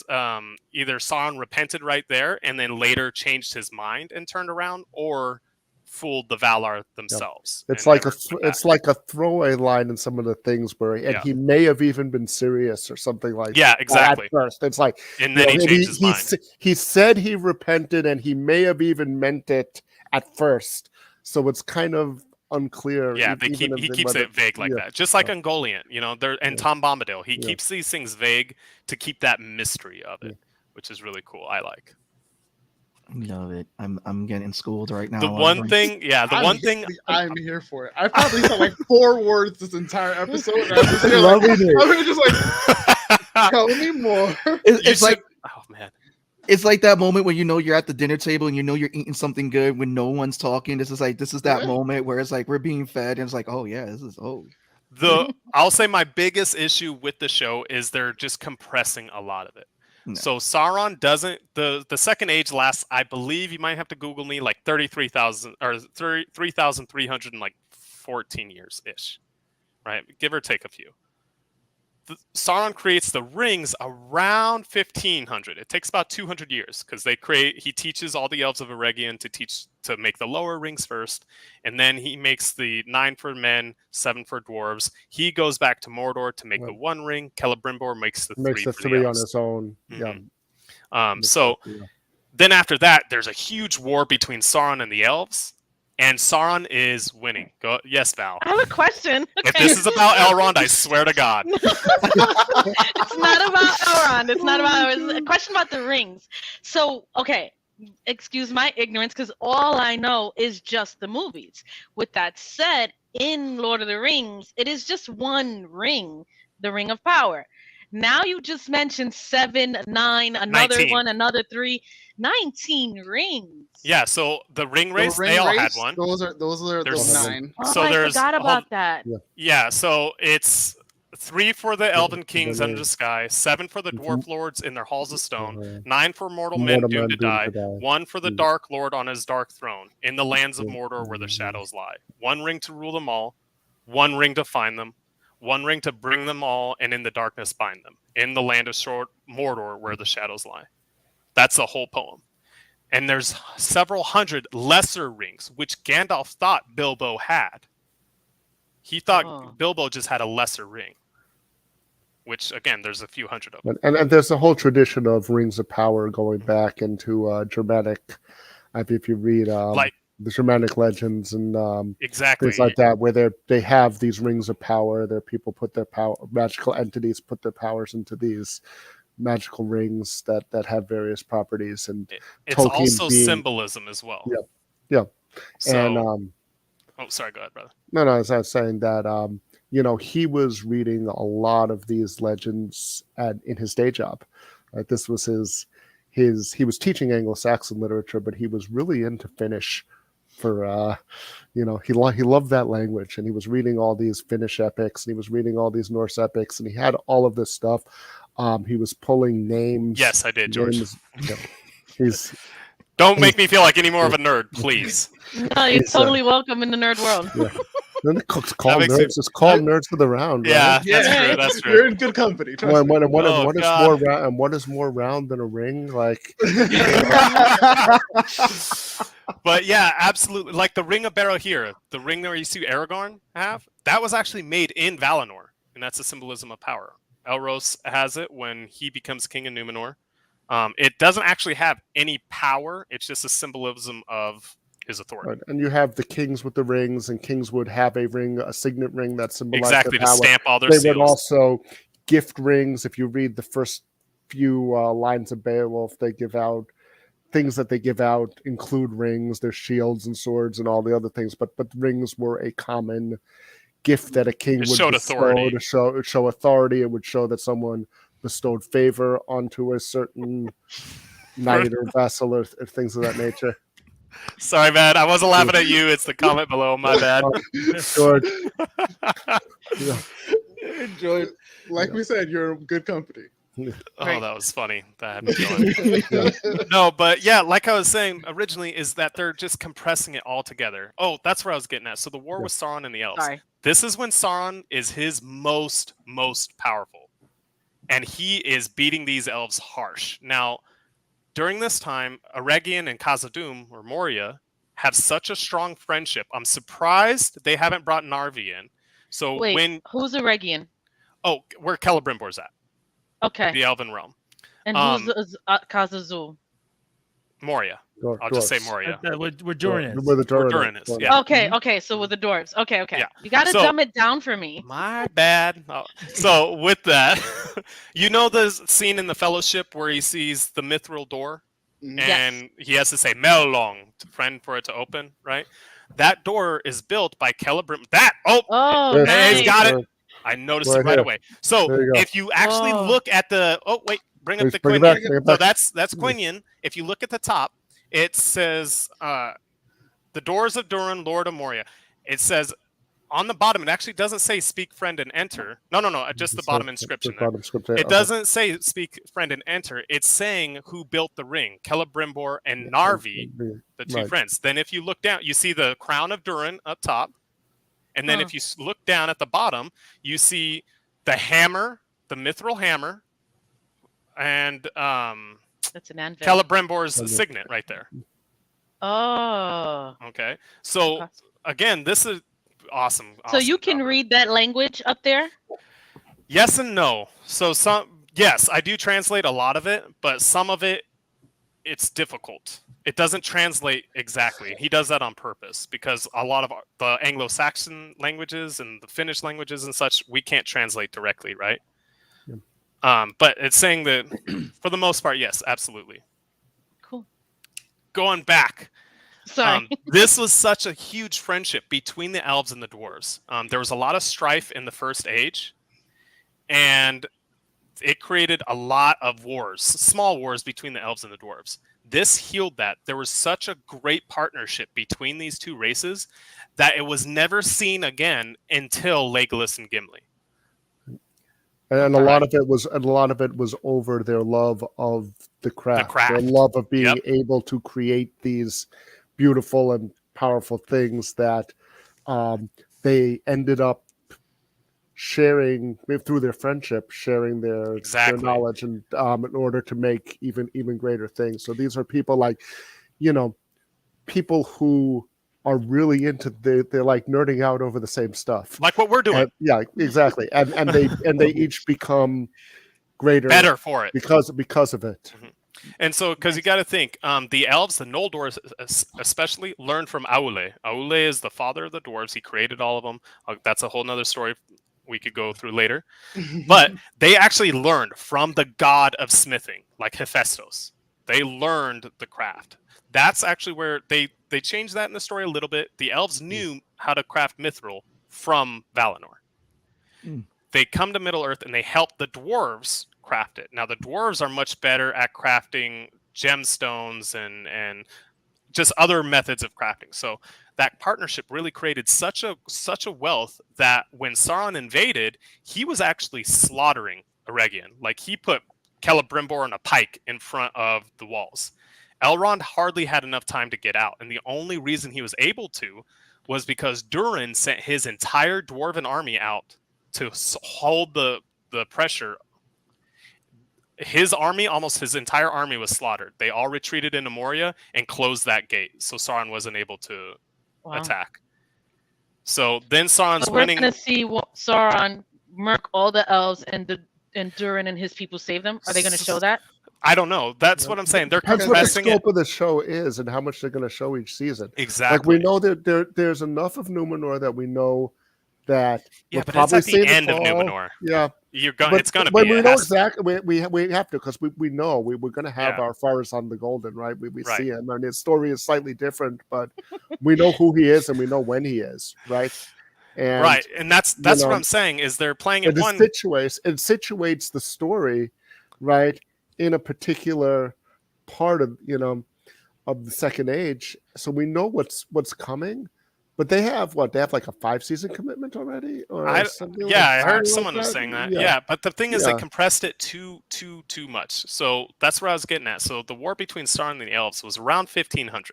either Sauron repented right there and then later changed his mind and turned around, or fooled the Valar themselves. It's and like never went it's back. like a throwaway line in some of the things where he may have even been serious or something like Yeah, that. exactly. At first, it's like, And then he changed his mind. He said he repented, and he may have even meant it at first. So it's kind of unclear. Yeah, even he if keeps whether- it vague like yeah. that. Just like Ungoliant, and Tom Bombadil. He Yeah. keeps these things vague to keep that mystery of it, which is really cool. I like. love it. I'm getting schooled right now. The one thing I'm here for it. I probably said like 4 words this entire episode. And I'm just here, Loving like, it. I'm here just like, tell me more. It's like oh man. It's like that moment when you're at the dinner table and you're eating something good when no one's talking. This is that Yeah. moment where it's like we're being fed and it's like, oh yeah, I'll say my biggest issue with the show is they're just compressing a lot of it. No. So Sauron doesn't the Second Age lasts, I believe, you might have to Google me, like 33,000 or 3,314 years ish, right? Give or take a few. Sauron creates the rings around 1500. It takes about 200 years because he teaches all the elves of Eregion to make the lower rings first, and then he makes the 9 for men, 7 for dwarves. He goes back to Mordor to make the 1 ring. Celebrimbor makes the 3 Makes the for the 3 on elves. his own. Mhm. Yeah. So then after that, there's a huge war between Sauron and the elves, and Sauron is winning. Yes, Val. I have a question. If this is about Elrond, I swear to God. It's not about Elrond. It's not about. It's a question about the rings. So, okay, excuse my ignorance, because all I know is just the movies. With that said, in Lord of the Rings, it is just one ring, the Ring of Power. Now you just mentioned 7, 9, another 19. one, another 3, 19 rings. Yeah, so the ring The race, ring they all race, had one. Those are There's- those 9. Oh, So I there's forgot about that. Yeah, so it's 3 for the Elven Kings under the Nice. sky, 7 for the Dwarf Mhm. Lords in their halls of stone, Uh-huh. 9 for mortal men Mortal doomed men to die, 1 for the Mm. Dark Lord on his dark throne in the lands of Mm. Mordor where the Mhm. shadows lie. 1 ring to rule them all, 1 ring to find them, 1 ring to bring them all, and in the darkness bind them in the land of short Mordor where the shadows lie. That's the whole poem. And there's several hundred lesser rings, which Gandalf thought Bilbo had. He thought Oh. Bilbo just had a lesser ring, which, again, there's a few hundred of them. And there's a whole tradition of rings of power going back into Germanic. If you read Like, the Germanic legends and exactly. things like that, where they have these rings of power. Their people put their power, magical entities put their powers into these magical rings that have various properties. And It's Tolkien also being- symbolism as well. Yeah. Yeah. So, And oh, sorry, go ahead, brother. no, as I was saying that he was reading a lot of these legends in his day job. Right? This was he was teaching Anglo-Saxon literature, but he was really into Finnish. For he loved that language, and he was reading all these Finnish epics, and he was reading all these Norse epics, and he had all of this stuff. He was pulling names. Yes, I did, George. He's Don't make me feel like any more of a nerd, please. No, you're totally welcome in the nerd world. Yeah. Then it's called makes nerds. It's called Nerds of the Round. Yeah, Right? that's true. That's true. You're in good company. Trust me. What is more round than a ring? Like, But yeah, absolutely. Like the Ring of Barrow-Here, the ring where you see Aragorn have, that was actually made in Valinor, and that's a symbolism of power. Elros has it when he becomes king of Numenor. It doesn't actually have any power. It's just a symbolism of his authority. right. And you have the kings with the rings, and kings would have a ring, a signet ring that symbolized Exactly, their to power. stamp all their They seals. would also gift rings. If you read the first few lines of Beowulf, they give out things that they give out include rings, their shields and swords and all the other things. But rings were a common gift that a king It would showed bestow authority. to show authority. It would show that someone bestowed favor onto a certain knight or vessel or things of that nature. Sorry, man. I wasn't laughing at you. It's the comment below. My bad. George. Yeah. Enjoy it. Like we said, you're in good company. Oh, Right. that was funny. That had me going. No, but yeah, like I was saying originally, is that they're just compressing it all together. Oh, that's where I was getting at. So the war with Sauron and the elves. Sorry. This is when Sauron is his most powerful, and he is beating these elves harsh. Now, during this time, Eregion and Khazad-dûm or Moria have such a strong friendship. I'm surprised they haven't brought Narvi in. So Wait, when who's a Regian? where Celebrimbor's at, Okay. the Elven realm, And who's Khazad-dûm? Moria. I'll just say Moria. We're Durin is. Where the Where Durin Durin is, yeah. Okay, so with the dwarves. Okay. Yeah. You gotta So- dumb it down for me. My bad. Oh, so with that, you know the scene in the Fellowship where he sees the mithril door and he has to say Mellong to friend for it to open, right? That door is built by Celebrim. Oh, Yes. Hey, he's nice. got it. I noticed it Right right here. away. So There you go. if you actually Oh. look at the bring up Please the bring it back, Quinion. bring it So back. that's Quinion. If you look at the top, it says the doors of Durin, Lord of Moria. It says on the bottom, it actually doesn't say speak friend and enter. No, just the bottom inscription there. It doesn't say speak friend and enter. It's saying who built the ring, Celebrimbor and Narvi, the two Right. friends. Then if you look down, you see the crown of Durin up top. And then Huh. if you look down at the bottom, you see the hammer, the mithril hammer, and That's an anvil. Celebrimbor's Okay. signet right there. Oh. Okay. So Okay. again, this is awesome. So you awesome can job. read that language up there? Yes and no. So yes, I do translate a lot of it, but some of it, it's difficult. It doesn't translate exactly. He does that on purpose because a lot of the Anglo-Saxon languages and the Finnish languages and such, we can't translate directly, right? Yeah. But it's saying that for the most part, yes, absolutely. Cool. Going back, Sorry. this was such a huge friendship between the elves and the dwarves. There was a lot of strife in the First Age, and it created a lot of wars, small wars between the elves and the dwarves. This healed that. There was such a great partnership between these two races that it was never seen again until Legolas and Gimli. And a lot of it was over their love of the craft. Their love of being able to create these beautiful and powerful things that they ended up sharing through their friendship, sharing their knowledge, and in order to make even greater things. So these are people like, people who are really into they're like nerding out over the same stuff, like what we're doing. Yeah, exactly. And they each become greater, better for it because of it. Mm-hmm. And so, because you got to think, the elves, the Noldor especially, learned from Aule. Aule is the father of the dwarves. He created all of them. That's a whole nother story we could go through later. But they actually learned from the god of smithing, like Hephaestus. They learned the craft. That's actually where they changed that in the story a little bit. The elves knew how to craft mithril from Valinor. They come to Middle-earth and they help the dwarves craft it. Now, the dwarves are much better at crafting gemstones and just other methods of crafting. So that partnership really created such a wealth that when Sauron invaded, he was actually slaughtering Eregion. Like, he put Celebrimbor on a pike in front of the walls. Elrond hardly had enough time to get out, and the only reason he was able to was because Durin sent his entire dwarven army out to hold the pressure. His army, almost his entire army, was slaughtered. They all retreated into Moria and closed that gate, so Sauron wasn't able to attack. So then Sauron's winning. We're going to see Sauron murk all the elves and Durin and his people save them. Are they going to show that? I don't know. That's what I'm saying. They're That's what the compressing scope of the show is, and how much they're going to show each season. Exactly. Like, we know that there's enough of Numenor that we know that. Yeah, but it's at the end of Numenor. Yeah, it's going to be. But we know exactly. We have to, because we know we're going to have our Farazan the Golden, right? We see him, and his story is slightly different, but we know who he is and we know when he is, right? And that's what I'm saying is they're playing it one. It situates the story, right, in a particular part of of the Second Age, so we know what's coming. But they have like a 5-season commitment already, or I heard someone was saying that. Yeah, but the thing is, they compressed it too much. So that's where I was getting at. So the war between Sauron and the elves was around 1500.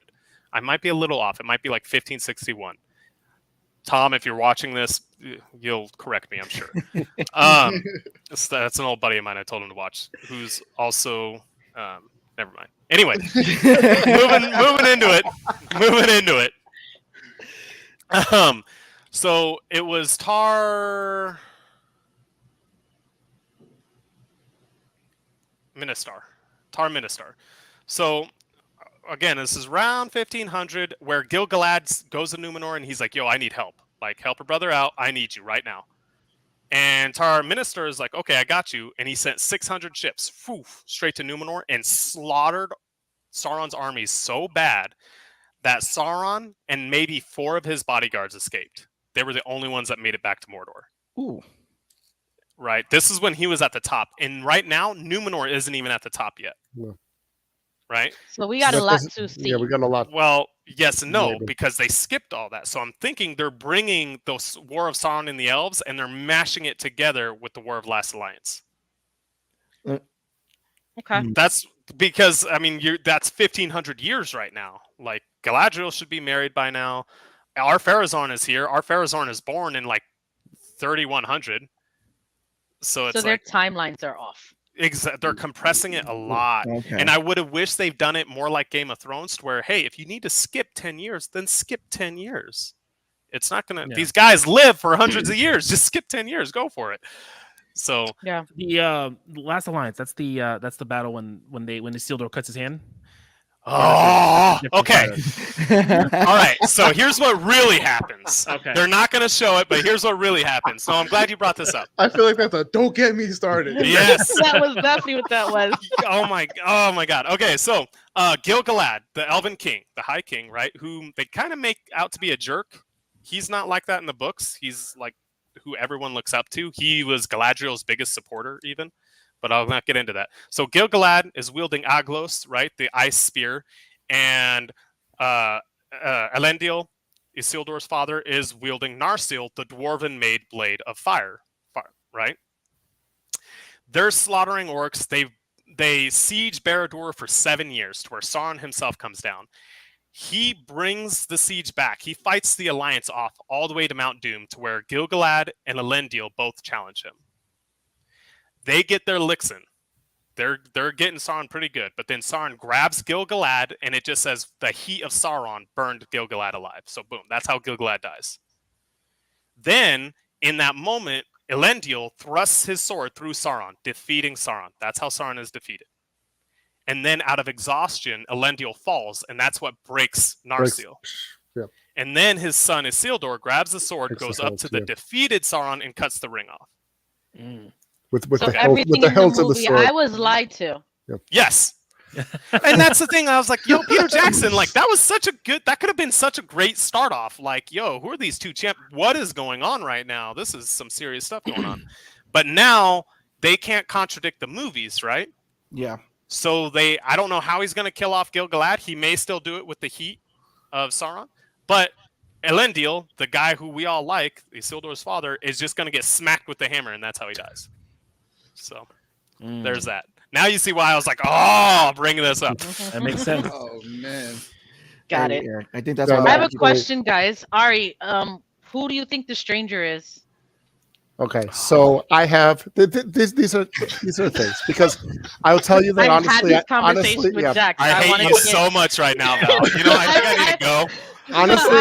I might be a little off. It might be like 1561. Tom, if you're watching this, you'll correct me, I'm sure. That's an old buddy of mine. I told him to watch, who's also never mind. Anyway, moving into it. So it was Tar Ministar. So again, this is around 1500, where Gil-galad goes to Numenor and he's like, "Yo, I need help. Like, help a brother out. I need you right now." And Tar Minister is like, "Okay, I got you." And he sent 600 ships straight to Numenor and slaughtered Sauron's armies so bad that Sauron and maybe 4 of his bodyguards escaped. They were the only ones that made it back to Mordor. Ooh. Right? This is when he was at the top. And right now, Numenor isn't even at the top yet. Yeah. Right? So we got a lot to see. Yeah, we got a lot. Well, yes and no, because they skipped all that. So I'm thinking they're bringing the War of Sauron and the Elves, and they're mashing it together with the War of Last Alliance. Okay. That's because, I mean, that's 1,500 years right now. Like, Galadriel should be married by now. Our Farazorn is here. Our Farazorn is born in like 3100. So it's their timelines are off. They're compressing it a lot. Okay. And I would have wished they've done it more like Game of Thrones, where, hey, if you need to skip 10 years, then skip 10 years. It's not going to... These guys live for hundreds of years. Just skip 10 years. Go for it. So... Yeah. The Last Alliance, that's the battle when Isildur cuts his hand. Oh, okay. All right. So here's what really happens. Okay. They're not going to show it, but here's what really happens. So I'm glad you brought this up. I feel like that's a don't get me started. Yes. That was definitely what that was. Oh my God. Okay. So Gil-galad, the Elven King, the High King, right? Whom they kind of make out to be a jerk. He's not like that in the books. He's like who everyone looks up to. He was Galadriel's biggest supporter, even. but I'll not get into that. So Gil-galad is wielding Aglos, right, the ice spear, and Elendil, Isildur's father, is wielding Narsil, the dwarven-made blade of fire, right? They're slaughtering orcs. They siege Barad-dûr for 7 years, to where Sauron himself comes down. He brings the siege back. He fights the alliance off all the way to Mount Doom, to where Gil-galad and Elendil both challenge him. They get their licks in. They're getting Sauron pretty good, but then Sauron grabs Gil-galad, and it just says the heat of Sauron burned Gil-galad alive. So boom, that's how Gil-galad dies. Then, in that moment, Elendil thrusts his sword through Sauron, defeating Sauron. That's how Sauron is defeated. And then, out of exhaustion, Elendil falls, and that's what breaks Narsil. Yeah. And then his son Isildur grabs the sword, goes up to the defeated Sauron, and cuts the ring off. With So the everything in hilts the of the movie, sword. I was lied to. Yes. And that's the thing. I was like, yo, Peter Jackson, like, that could have been such a great start off. Like, yo, who are these two what is going on right now? This is some serious stuff going on. But now they can't contradict the movies, right? Yeah. So I don't know how he's going to kill off Gil-galad. He may still do it with the heat of Sauron. But Elendil, the guy who we all like, Isildur's father, is just going to get smacked with the hammer, and that's how he dies. So there's that. Now you see why I was like, oh, bring this up. That makes sense. Oh man. Got it. Yeah, I think that's. Yeah, why I have a people- question, guys. Ari, who do you think the stranger is? Okay, so I have these are things, because I'll tell you that I've had honestly, this conversation with Jack. So I hate wanna you get- so much right now, Val. You know, I think I need to go. honestly,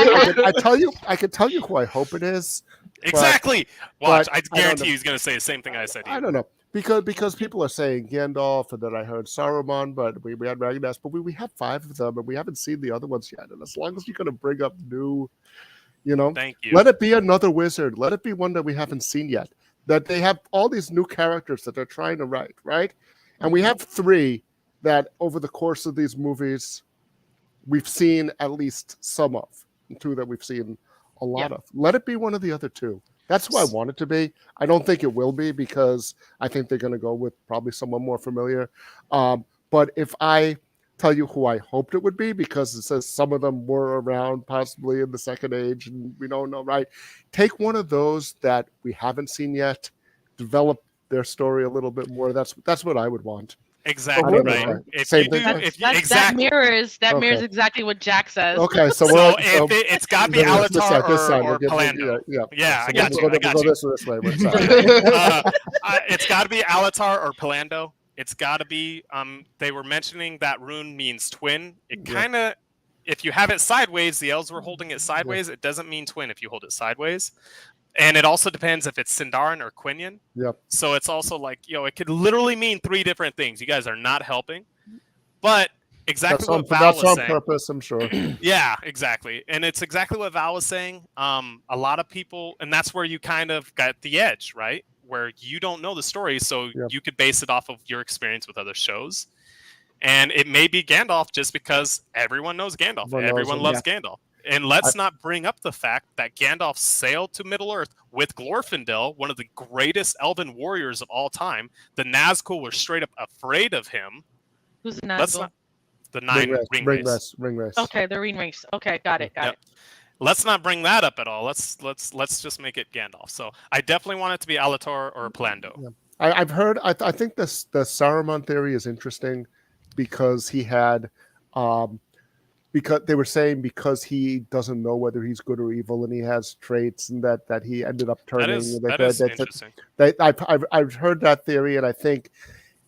I could tell you who I hope it is. Exactly. Watch, but I I don't guarantee know. he's going to say the same thing I said to you. I don't know, because people are saying Gandalf, and then I heard Saruman, but we had Ragnar, but we have 5 of them, and we haven't seen the other ones yet. And as long as you're going to bring up new, Thank you. let it be another wizard. Let it be one that we haven't seen yet. That they have all these new characters that they're trying to write, right? And we have 3 that over the course of these movies, we've seen at least some of, and 2 that we've seen a lot of. Let it be one of the other 2. That's who I want it to be. I don't think it will be, because I think they're going to go with probably someone more familiar. But if I tell you who I hoped it would be, because it says some of them were around possibly in the Second Age, and we don't know, right? Take one of those that we haven't seen yet, develop their story a little bit more. That's what I would want. Exactly I don't right. know. If Same you thing. do, That mirrors Okay. exactly what Jack says. Okay, so So we're it's got to be Alatar or Palando. Yeah, I got you. We'll I got go you. this way. We're sorry. It's got to be Alatar or Palando. It's got to be. They were mentioning that rune means twin. It kind of, if you have it sideways, the elves were holding it sideways. It doesn't mean twin if you hold it sideways. And it also depends if it's Sindarin or Quinion. Yep. So it's also like, it could literally mean 3 different things. You guys are not helping. But exactly what Val was on saying. purpose, I'm sure. Yeah, exactly. And it's exactly what Val was saying. A lot of people, and that's where you kind of got the edge, right? Where you don't know the story, so you could base it off of your experience with other shows. And it may be Gandalf just because everyone knows Gandalf. Everyone loves Gandalf. And let's not bring up the fact that Gandalf sailed to Middle-earth with Glorfindel, one of the greatest elven warriors of all time. The Nazgul were straight up afraid of him. Who's the Nazgul? The 9 ring race. Okay, the ring race. Okay, got it. Let's not bring that up at all. Let's just make it Gandalf. So I definitely want it to be Alatar or Palando. Yeah. I've heard. I think the Saruman theory is interesting, because he had, because they were saying because he doesn't know whether he's good or evil, and he has traits, and that he ended up turning. That is interesting. I've heard that theory, and I think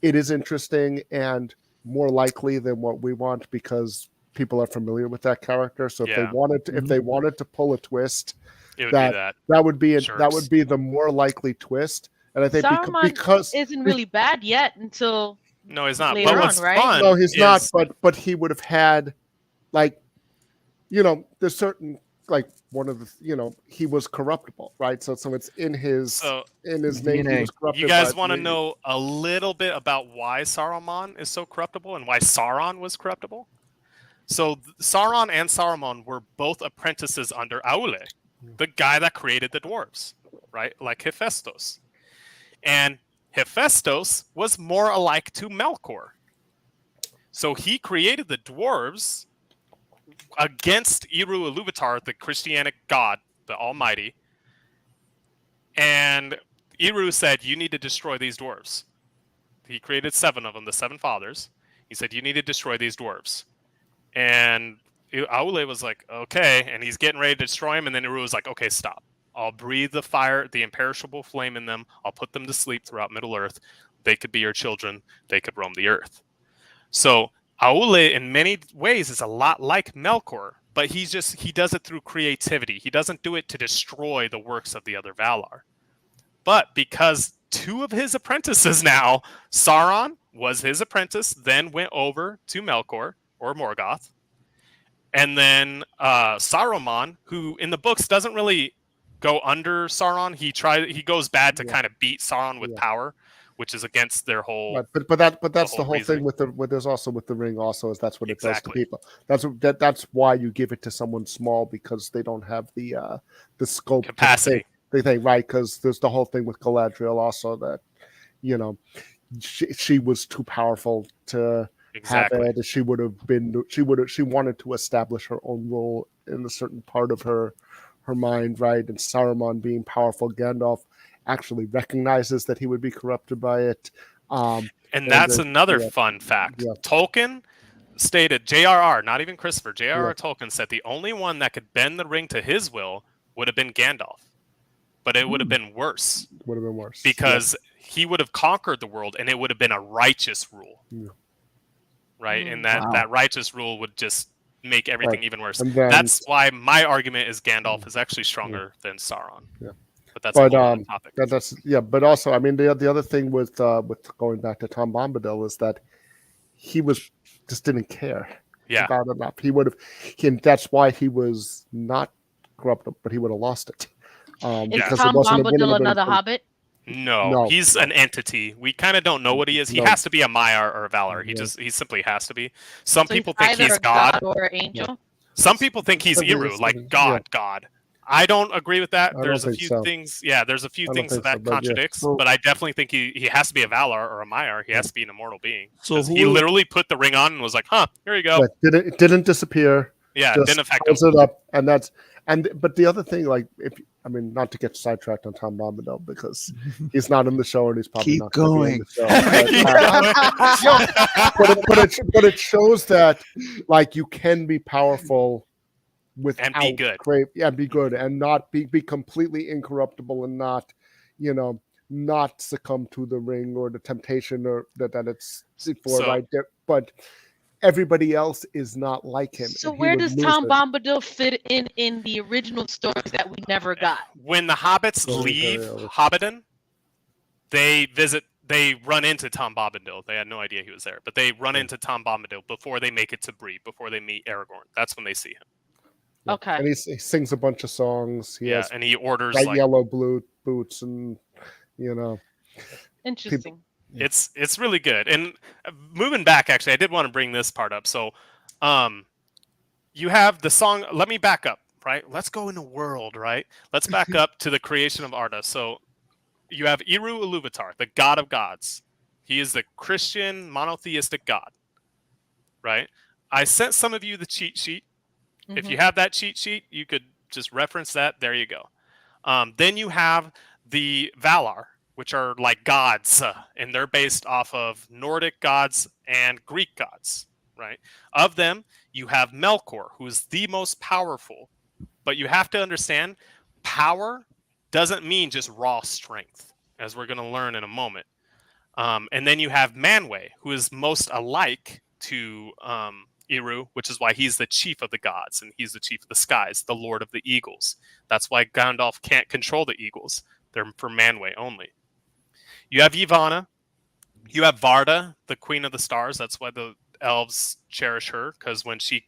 it is interesting and more likely than what we want, because people are familiar with that character. So if they wanted to pull a twist, it would that would be the more likely twist. And I think Saruman because isn't really bad yet until no, he's not. Later But on, what's right? fun? No, he's not. But he would have had, like, there's certain, like, one of the, he was corruptible, right? So it's in his name. He was corrupted. You guys want to know a little bit about why Saruman is so corruptible and why Sauron was corruptible? So Sauron and Saruman were both apprentices under Aule, the guy that created the dwarves, right? Like Hephaestus. And Hephaestus was more alike to Melkor. So he created the dwarves against Eru Iluvatar, the Christianic god, the Almighty. And Eru said, you need to destroy these dwarves. He created 7 of them, the 7 fathers. He said, you need to destroy these dwarves. And Aule was like, okay. And he's getting ready to destroy him. And then Eru was like, okay, stop. I'll breathe the fire, the imperishable flame in them. I'll put them to sleep throughout Middle Earth. They could be your children. They could roam the earth. So Aule, in many ways, is a lot like Melkor, but he does it through creativity. He doesn't do it to destroy the works of the other Valar. But because 2 of his apprentices now, Sauron was his apprentice, then went over to Melkor, or Morgoth, and then Saruman, who in the books doesn't really go under Sauron. He goes bad to kind of beat Sauron with power, which is against their whole. Right. But that's the whole thing with there's also with the ring also is that's what it does to people. That's why you give it to someone small, because they don't have the scope capacity. They think, right, because there's the whole thing with Galadriel also that she was too powerful to have it. She wanted to establish her own role in a certain part of her mind, right? And Saruman, being powerful, Gandalf actually recognizes that he would be corrupted by it. And that's another fun fact. Yeah. Tolkien stated, J.R.R., not even Christopher, J.R.R. Tolkien said the only one that could bend the ring to his will would have been Gandalf. But it would have been worse. Would have been worse. Because he would have conquered the world, and it would have been a righteous rule. Yeah. Right? And that righteous rule would just make everything even worse. That's why my argument is Gandalf is actually stronger than Sauron. Yeah. But that's a whole topic. But also, I mean, the other thing with going back to Tom Bombadil is that he just didn't care about it enough. He would have, and that's why he was not corrupted, but he would have lost it. Is Tom Bombadil another Hobbit? No, he's an entity. We kind of don't know what he is. He has to be a Maiar or a Valar. He simply has to be. Some people think he's God or angel. Yeah. Some people think he's Eru, like God. I don't agree with that. There's a few things. Yeah, there's a few things that contradicts. But I definitely think he has to be a Valar or a Maiar. He has to be an immortal being. So he literally put the ring on and was like, "Huh, here you go." It didn't disappear. Yeah, it didn't affect him. It up, but the other thing, not to get sidetracked on Tom Bombadil, because he's not in the show and he's probably not going to be in the show. But it shows that you can be powerful without and be good. Be good and not be completely incorruptible and not succumb to the ring or the temptation or that it's for right there. But everybody else is not like him. So where does Tom Bombadil fit in the original stories that we never got? When the hobbits leave Hobbiton, they run into Tom Bombadil. They had no idea he was there, but they run into Tom Bombadil before they make it to Bree, before they meet Aragorn. That's when they see him. Okay. And he sings a bunch of songs. And he orders yellow blue boots and Interesting. It's really good. And moving back, actually, I did want to bring this part up. So, you have the song. Let me back up. Right. Let's go in the world. Right. Let's back up to the creation of Arda. So, you have Eru Iluvatar, the god of gods. He is the Christian monotheistic god. Right. I sent some of you the cheat sheet. Mm-hmm. If you have that cheat sheet, you could just reference that. There you go. Then you have the Valar, which are like gods, and they're based off of Nordic gods and Greek gods, right? Of them, you have Melkor, who is the most powerful. But you have to understand, power doesn't mean just raw strength, as we're going to learn in a moment. And then you have Manwë, who is most alike to Eru, which is why he's the chief of the gods, and he's the chief of the skies, the lord of the eagles. That's why Gandalf can't control the eagles. They're for Manwë only. You have Yavanna. You have Varda, the queen of the stars. That's why the elves cherish her, because when she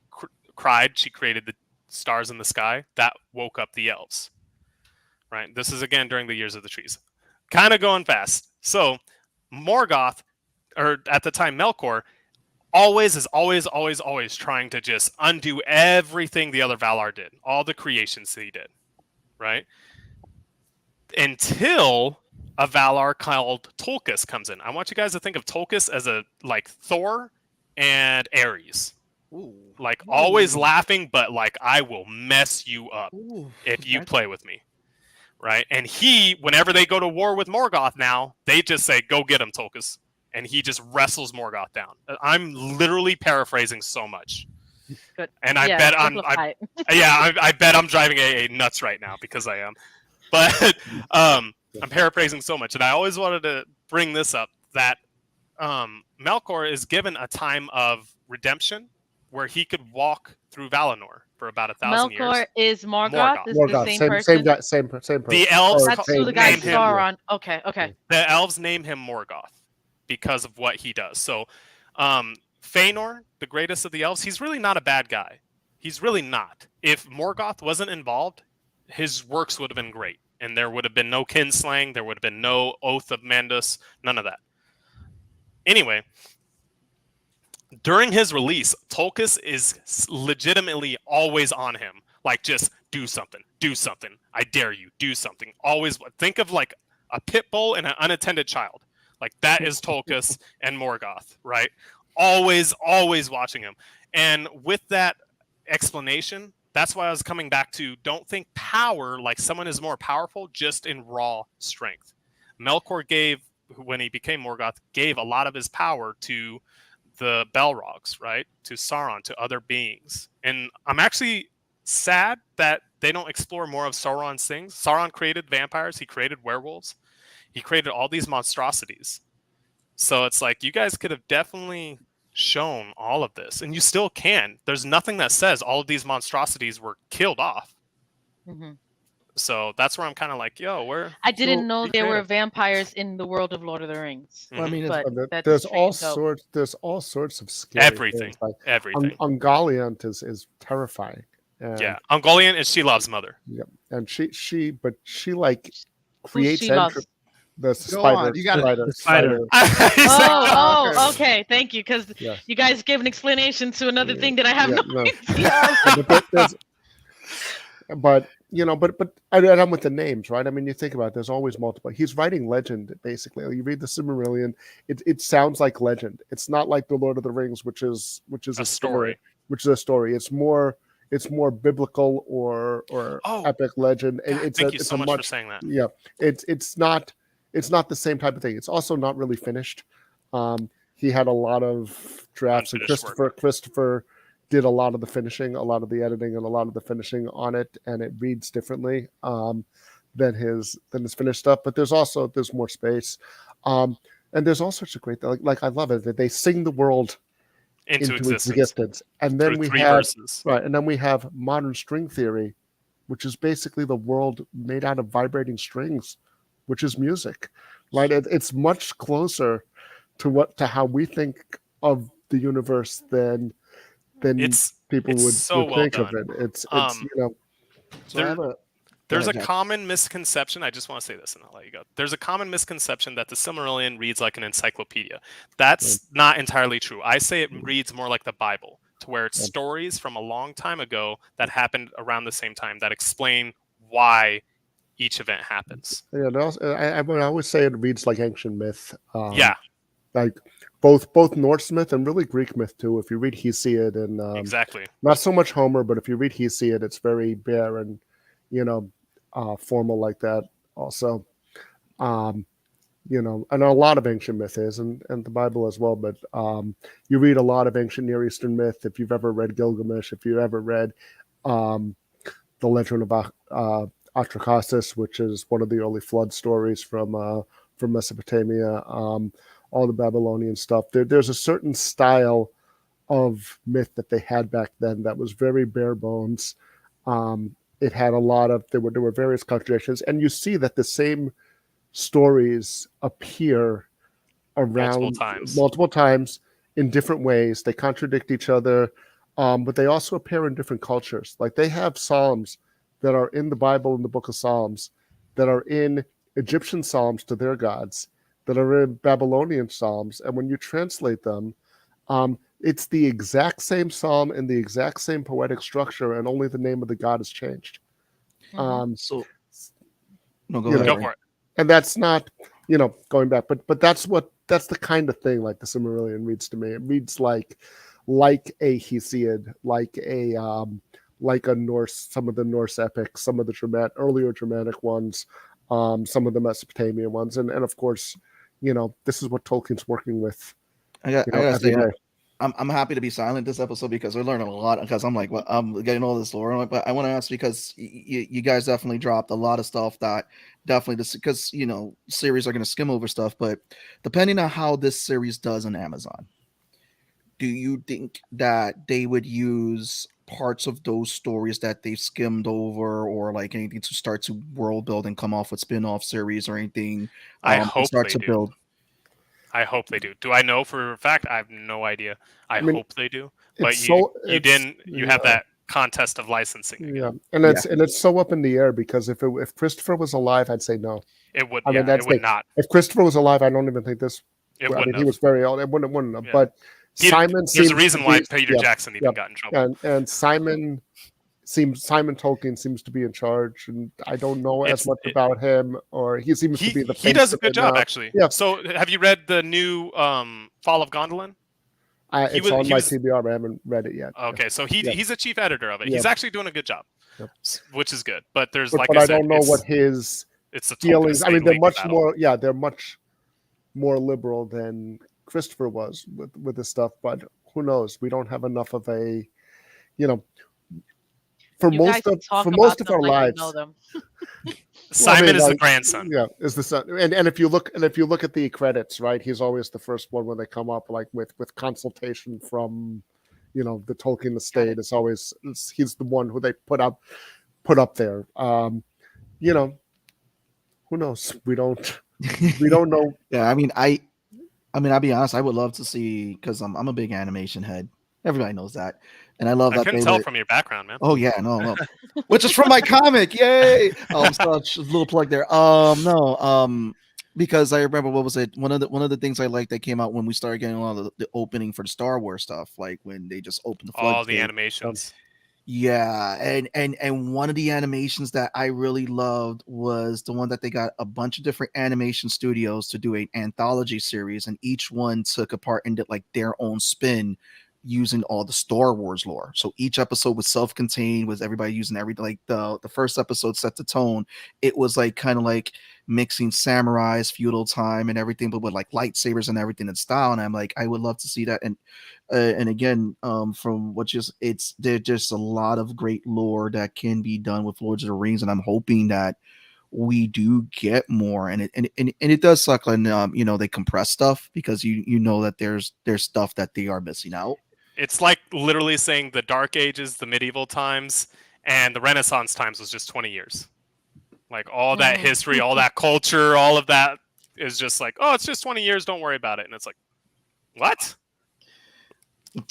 cried, she created the stars in the sky. That woke up the elves. Right? This is, again, during the years of the trees. Kind of going fast. So, Morgoth, or at the time Melkor, always trying to just undo everything the other Valar did. All the creations he did. Right? Until of Valar called Tolkis comes in. I want you guys to think of Tolkis as a like Thor and Ares. Like always laughing, but like I will mess you up if you play with me. Right? And he, whenever they go to war with Morgoth now, they just say, go get him, Tolkis. And he just wrestles Morgoth down. I'm literally paraphrasing so much. Good. And I bet I bet I'm driving AA nuts right now because I am. But I'm paraphrasing so much. And I always wanted to bring this up, that Melkor is given a time of redemption where he could walk through Valinor for about 1,000 years. Melkor is Morgoth. Is Morgoth, the same person? Same person. The elves That's who the guy name him. Sauron. Okay. The elves name him Morgoth because of what he does. So Fëanor, the greatest of the elves, he's really not a bad guy. He's really not. If Morgoth wasn't involved, his works would have been great. And there would have been no kinslaying. There would have been no Oath of Mandus. None of that. Anyway, during his release, Tolkis is legitimately always on him. Like, just do something. Do something. I dare you. Do something. Always think of like a pit bull and an unattended child. Like, that is Tolkis and Morgoth, right? Always watching him. And with that explanation, that's why I was coming back to, don't think power like someone is more powerful just in raw strength. Melkor gave, when he became Morgoth, gave a lot of his power to the Balrogs, right? To Sauron, to other beings. And I'm actually sad that they don't explore more of Sauron's things. Sauron created vampires. He created werewolves. He created all these monstrosities. So it's like, you guys could have definitely shown all of this, and you still can. There's nothing that says all of these monstrosities were killed off. Mm-hmm. So that's where I'm kind of like, I didn't know there were vampires in the world of Lord of the Rings. Mm-hmm. I mean, there's all sorts of scary everything. things. Like Everything. Ungoliant is terrifying. And, yeah, Ungoliant is Shelob's mother. Yep, and she like creates the Go on, you got spider. Spider. Oh, okay. Thank you, because you guys give an explanation to another thing that I have no idea. But I'm with the names, right? I mean, you think about it, there's always multiple. He's writing legend, basically. You read the Silmarillion, it sounds like legend. It's not like the Lord of the Rings, which is a story. Which is a story. It's more biblical or epic legend. Thank you so much for saying that. Yeah, it's not the same type of thing. It's also not really finished. He had a lot of drafts, and Christopher did a lot of the finishing, a lot of the editing, and a lot of the finishing on it, and it reads differently than his finished stuff. But there's more space, and there's all sorts of great things. Like I love it that they sing the world into existence, and then we have modern string theory, which is basically the world made out of vibrating strings, which is music, right? It's much closer to how we think of the universe than people would think of it. It's there's a common misconception. I just want to say this and I'll let you go. There's a common misconception that the Silmarillion reads like an encyclopedia. That's not entirely true. I say it reads more like the Bible, to where it's stories from a long time ago that happened around the same time that explain why each event happens. Yeah, I always say it reads like ancient myth. Like both Norse myth and really Greek myth too. If you read Hesiod and exactly, not so much Homer, but if you read Hesiod, it's very bare and formal like that. Also, and a lot of ancient myth is, and the Bible as well. But you read a lot of ancient Near Eastern myth. If you've ever read Gilgamesh, if you ever read the Legend of Atrocasus, which is one of the early flood stories from Mesopotamia, all the Babylonian stuff. There's a certain style of myth that they had back then that was very bare bones. It had there were various contradictions, and you see that the same stories appear around multiple times in different ways. They contradict each other, but they also appear in different cultures. Like they have psalms that are in the Bible, in the Book of Psalms, that are in Egyptian psalms to their gods, that are in Babylonian psalms, and when you translate them, it's the exact same psalm and the exact same poetic structure, and only the name of the god has changed. Go for it. and that's not, going back, but that's the kind of thing like the Silmarillion reads to me. It reads like a Hesiod, like a Norse, some of the Norse epics, some of the earlier Germanic ones, some of the Mesopotamian ones, and of course, this is what Tolkien's working with. I gotta say, I'm happy to be silent this episode because we're learning a lot. Because I'm like, well, I'm getting all this lore, but I want to ask because you guys definitely dropped a lot of stuff that definitely because series are going to skim over stuff. But depending on how this series does on Amazon, do you think that they would use parts of those stories that they've skimmed over, or like anything to start to world build and come off with spin-off series or anything? I hope start they to do. build. I hope they do. Do I know for a fact? I have no idea. I mean, hope they do. But you have that contest of licensing. Again. Yeah, and it's so up in the air because if Christopher was alive, I'd say no. It would. It would not. If Christopher was alive, I don't even think this. It wouldn't. He was very old. It wouldn't have. Yeah. But Simon. There's a reason why Peter Jackson even got in trouble. And Simon Tolkien seems to be in charge, and I don't know as much about him, or he seems to be the. He does a good job, actually. Yeah. So, have you read the new Fall of Gondolin? It's on my TBR. I haven't read it yet. Okay, so he's a chief editor of it. He's actually doing a good job, which is good. But there's but I don't know what his feelings. I mean, they're much more. Yeah, they're much more liberal than Christopher was with this stuff. But who knows? We don't have enough of a, for most of our lives. Simon is the grandson. Yeah, is the son. And if you look at the credits, right, he's always the first one when they come up, like with consultation from, the Tolkien estate. He's the one who they put up there. Who knows? We don't know. Yeah, I mean, I'll be honest. I would love to see, because I'm a big animation head. Everybody knows that, and I love that. I couldn't tell from your background, man. Oh yeah, no, which is from my comic. Yay! Such a little plug there. Because I remember, what was it? One of the things I liked that came out when we started getting a lot of the opening for the Star Wars stuff, like when they just opened the floodgate. All the animations. Yeah, and one of the animations that I really loved was the one that they got a bunch of different animation studios to do an anthology series, and each one took apart and did like their own spin using all the Star Wars lore. So each episode was self-contained, was everybody using everything. Like the first episode set the tone. It was like kind of like mixing samurais, feudal time, and everything, but with like lightsabers and everything in style. And I'm like, I would love to see that. And again, from there's just a lot of great lore that can be done with Lords of the Rings, and I'm hoping that we do get more. And it does suck when they compress stuff, because you know that there's stuff that they are missing out. It's like literally saying the Dark Ages, the medieval times, and the Renaissance times was just 20 years. Like all that history, all that culture, all of that is just like, oh, it's just 20 years, don't worry about it. And it's like, what?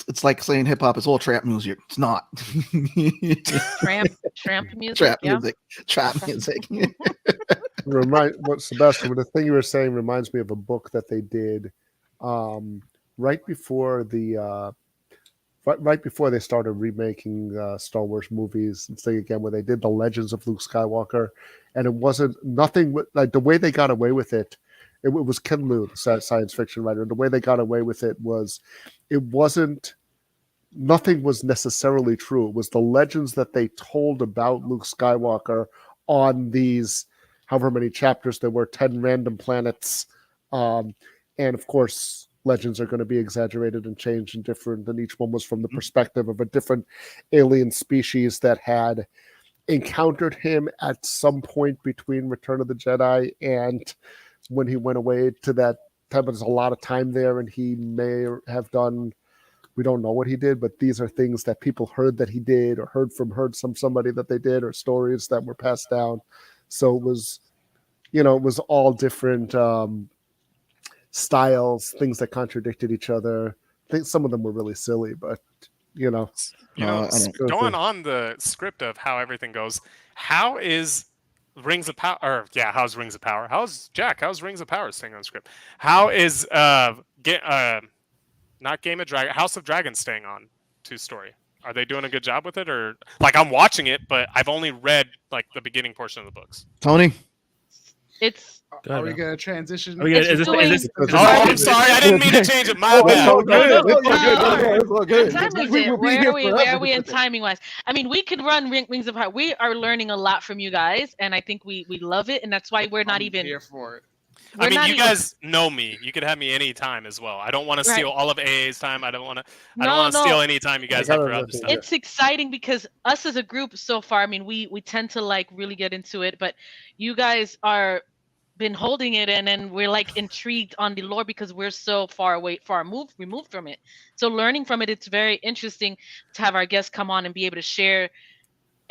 It's like saying hip hop is all trap music. It's not. Tramp music. Trap music. Sebastian, the thing you were saying reminds me of a book that they did right before they started remaking Star Wars movies and thing again, where they did the Legends of Luke Skywalker, and it wasn't nothing like the way they got away with it. It was Ken Liu, the science fiction writer. The way they got away with it was, nothing was necessarily true. It was the legends that they told about Luke Skywalker on these, however many chapters there were, 10 random planets, and of course, legends are going to be exaggerated and changed and different, and each one was from the perspective of a different alien species that had encountered him at some point between Return of the Jedi and when he went away to that time. There's a lot of time there, and he may have done, we don't know what he did, but these are things that people heard that he did, or heard from somebody that they did, or stories that were passed down. So it was, it was all different styles, things that contradicted each other. I think some of them were really silly, but going on the script of how everything goes, how is Rings of Power, or how's Rings of Power? How's Rings of Power staying on script? How is not Game of Dragon, House of Dragons staying on to story? Are they doing a good job with it? Or like, I'm watching it, but I've only read like the beginning portion of the books. Tony? It's Go ahead, Are we bro. gonna transition? Are we gonna- is this- doing- is this- Oh, I'm sorry. I didn't mean to change it. My Oh, it's bad. all good. no, It's all good. no. It's all good. What time is We it? will be Where here are we? forever. Where are we in timing wise? I mean, we could run Wings of Heart. We are learning a lot from you guys, and I think we love it, and that's why we're not I'm even here for it. I mean, not you even- guys know me. You could have me any time as well. I don't want to Right. steal all of AA's time. I don't want to No. steal any time you guys I have gotta for other listen stuff. to It's exciting because us as a group so far, I mean, we tend to like really get into it, but you guys are been holding it in, and we're like intrigued on the lore because we're so far removed from it. So learning from it, it's very interesting to have our guests come on and be able to share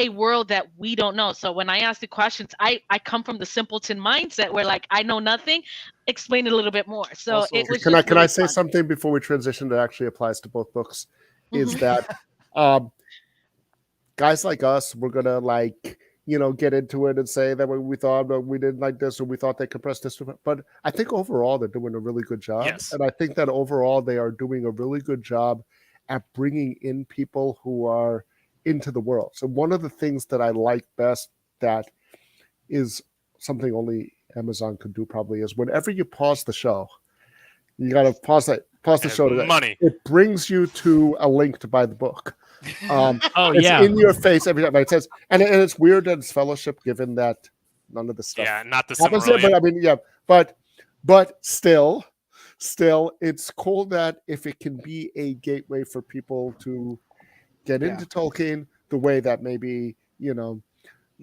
a world that we don't know. So when I ask the questions, I come from the simpleton mindset where like I know nothing, explain it a little bit more. So Also, it was Can just I really say fun. something before we transition that actually applies to both books? Is Mhm. that guys like us, we're gonna like get into it and say that we thought we didn't like this or we thought they compressed this, but I think overall they're doing a really good job. Yes. And I think that overall they are doing a really good job at bringing in people who are into the world. So one of the things that I like best that is something only Amazon could do probably is whenever you pause the show, you got to pause the And show. money. It brings you to a link to buy the book. Oh, It's yeah. in your face every time. It says, and it's weird that it's fellowship, given that none of the stuff Yeah, not the happens there. But Silmarillion. I mean, yeah, but still, it's cool that if it can be a gateway for people to get into Tolkien, the way that maybe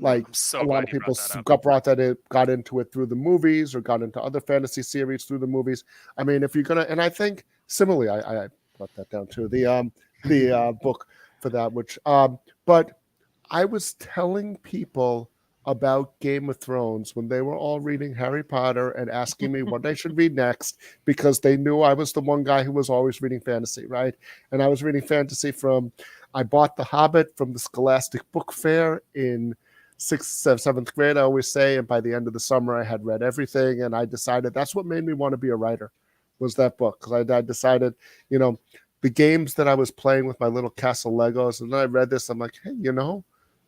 like I'm so a lot glad of you people brought that up. got into it through the movies or got into other fantasy series through the movies. I mean, if you're gonna, and I think similarly, I brought that down too. The book for that, which but I was telling people about Game of Thrones when they were all reading Harry Potter and asking me what I should read next because they knew I was the one guy who was always reading fantasy, right? And I was reading fantasy I bought The Hobbit from the Scholastic Book Fair in 6th, 7th grade, I always say, and by the end of the summer I had read everything, and I decided that's what made me want to be a writer, was that book, because I decided, the games that I was playing with my little castle Legos, and then I read this, I'm like, hey,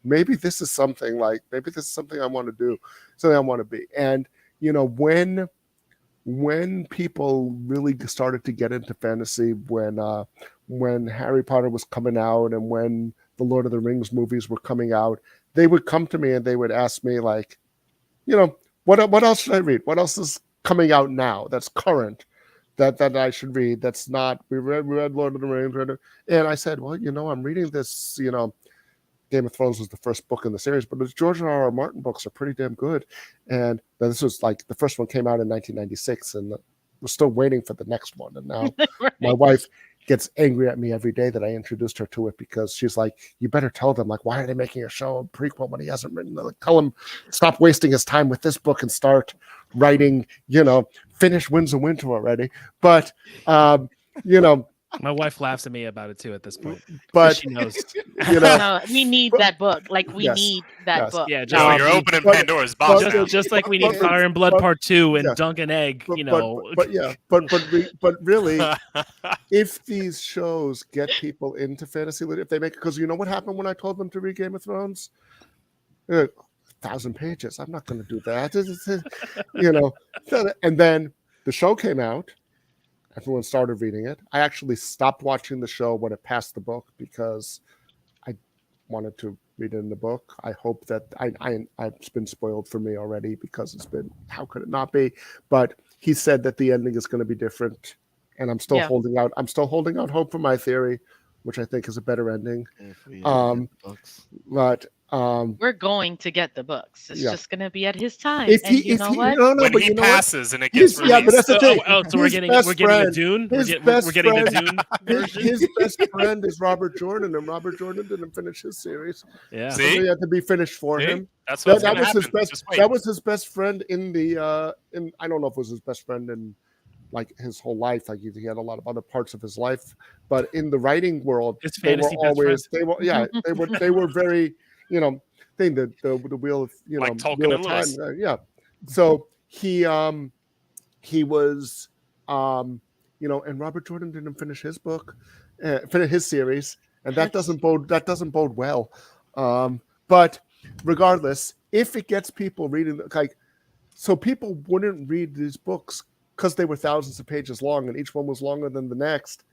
maybe this is something I want to do, something I want to be. And when people really started to get into fantasy, when Harry Potter was coming out and when the Lord of the Rings movies were coming out, they would come to me and they would ask me like, what else should I read? What else is coming out now that's current that I should read? That's not, we read Lord of the Rings, and I said, well, I'm reading this, Game of Thrones was the first book in the series, but the George R.R. Martin books are pretty damn good. And this was like the first one came out in 1996, and we're still waiting for the next one. And now Right. my wife gets angry at me every day that I introduced her to it because she's like, you better tell them, like, why are they making a show a prequel when he hasn't written it? Like, tell him stop wasting his time with this book and start writing, finish Winds of Winter already. But My wife laughs at me about it too at this point. but She knows. No, we need that book. Like we Yes, need that yes. book. Yeah, No, you're opening but- Pandora's box now. just like we need but- Fire and Blood but- Part 2 and yeah. Dunk and Egg, but really, if these shows get people into fantasy, if they make, because what happened when I told them to read Game of Thrones? 1,000 pages. I'm not going to do that. And then the show came out. Everyone started reading it. I actually stopped watching the show when it passed the book because I wanted to read it in the book. I hope that it's been spoiled for me already because it's been, how could it not be? But he said that the ending is going to be different, and I'm still holding out. I'm still holding out hope for my theory, which I think is a better ending. But We're going to get the books. It's just going to be at his time. if And he, you if know he, what? no, When but he you know what? passes and it gets released. Yeah, but that's the thing. So we're His getting best a friend- Dune. his We're best getting the friend- Dune version. His best friend is Robert Jordan, and Robert Jordan didn't finish his series. Yeah. So See? they had to be finished for See? him. That's what's That going to was his happen. best. Just wait. That was his best friend in the. I don't know if it was his best friend in like his whole life. Like he had a lot of other parts of his life, but in the writing world, His they were fantasy best always. friend. They were very. Thing the wheel of Like Tolkien wheel and of time. Lewis. Yeah. So he was and Robert Jordan didn't finish his book, finish his series, and that doesn't bode well. But regardless, if it gets people reading, like So people wouldn't read these books because they were thousands of pages long, and each one was longer than the next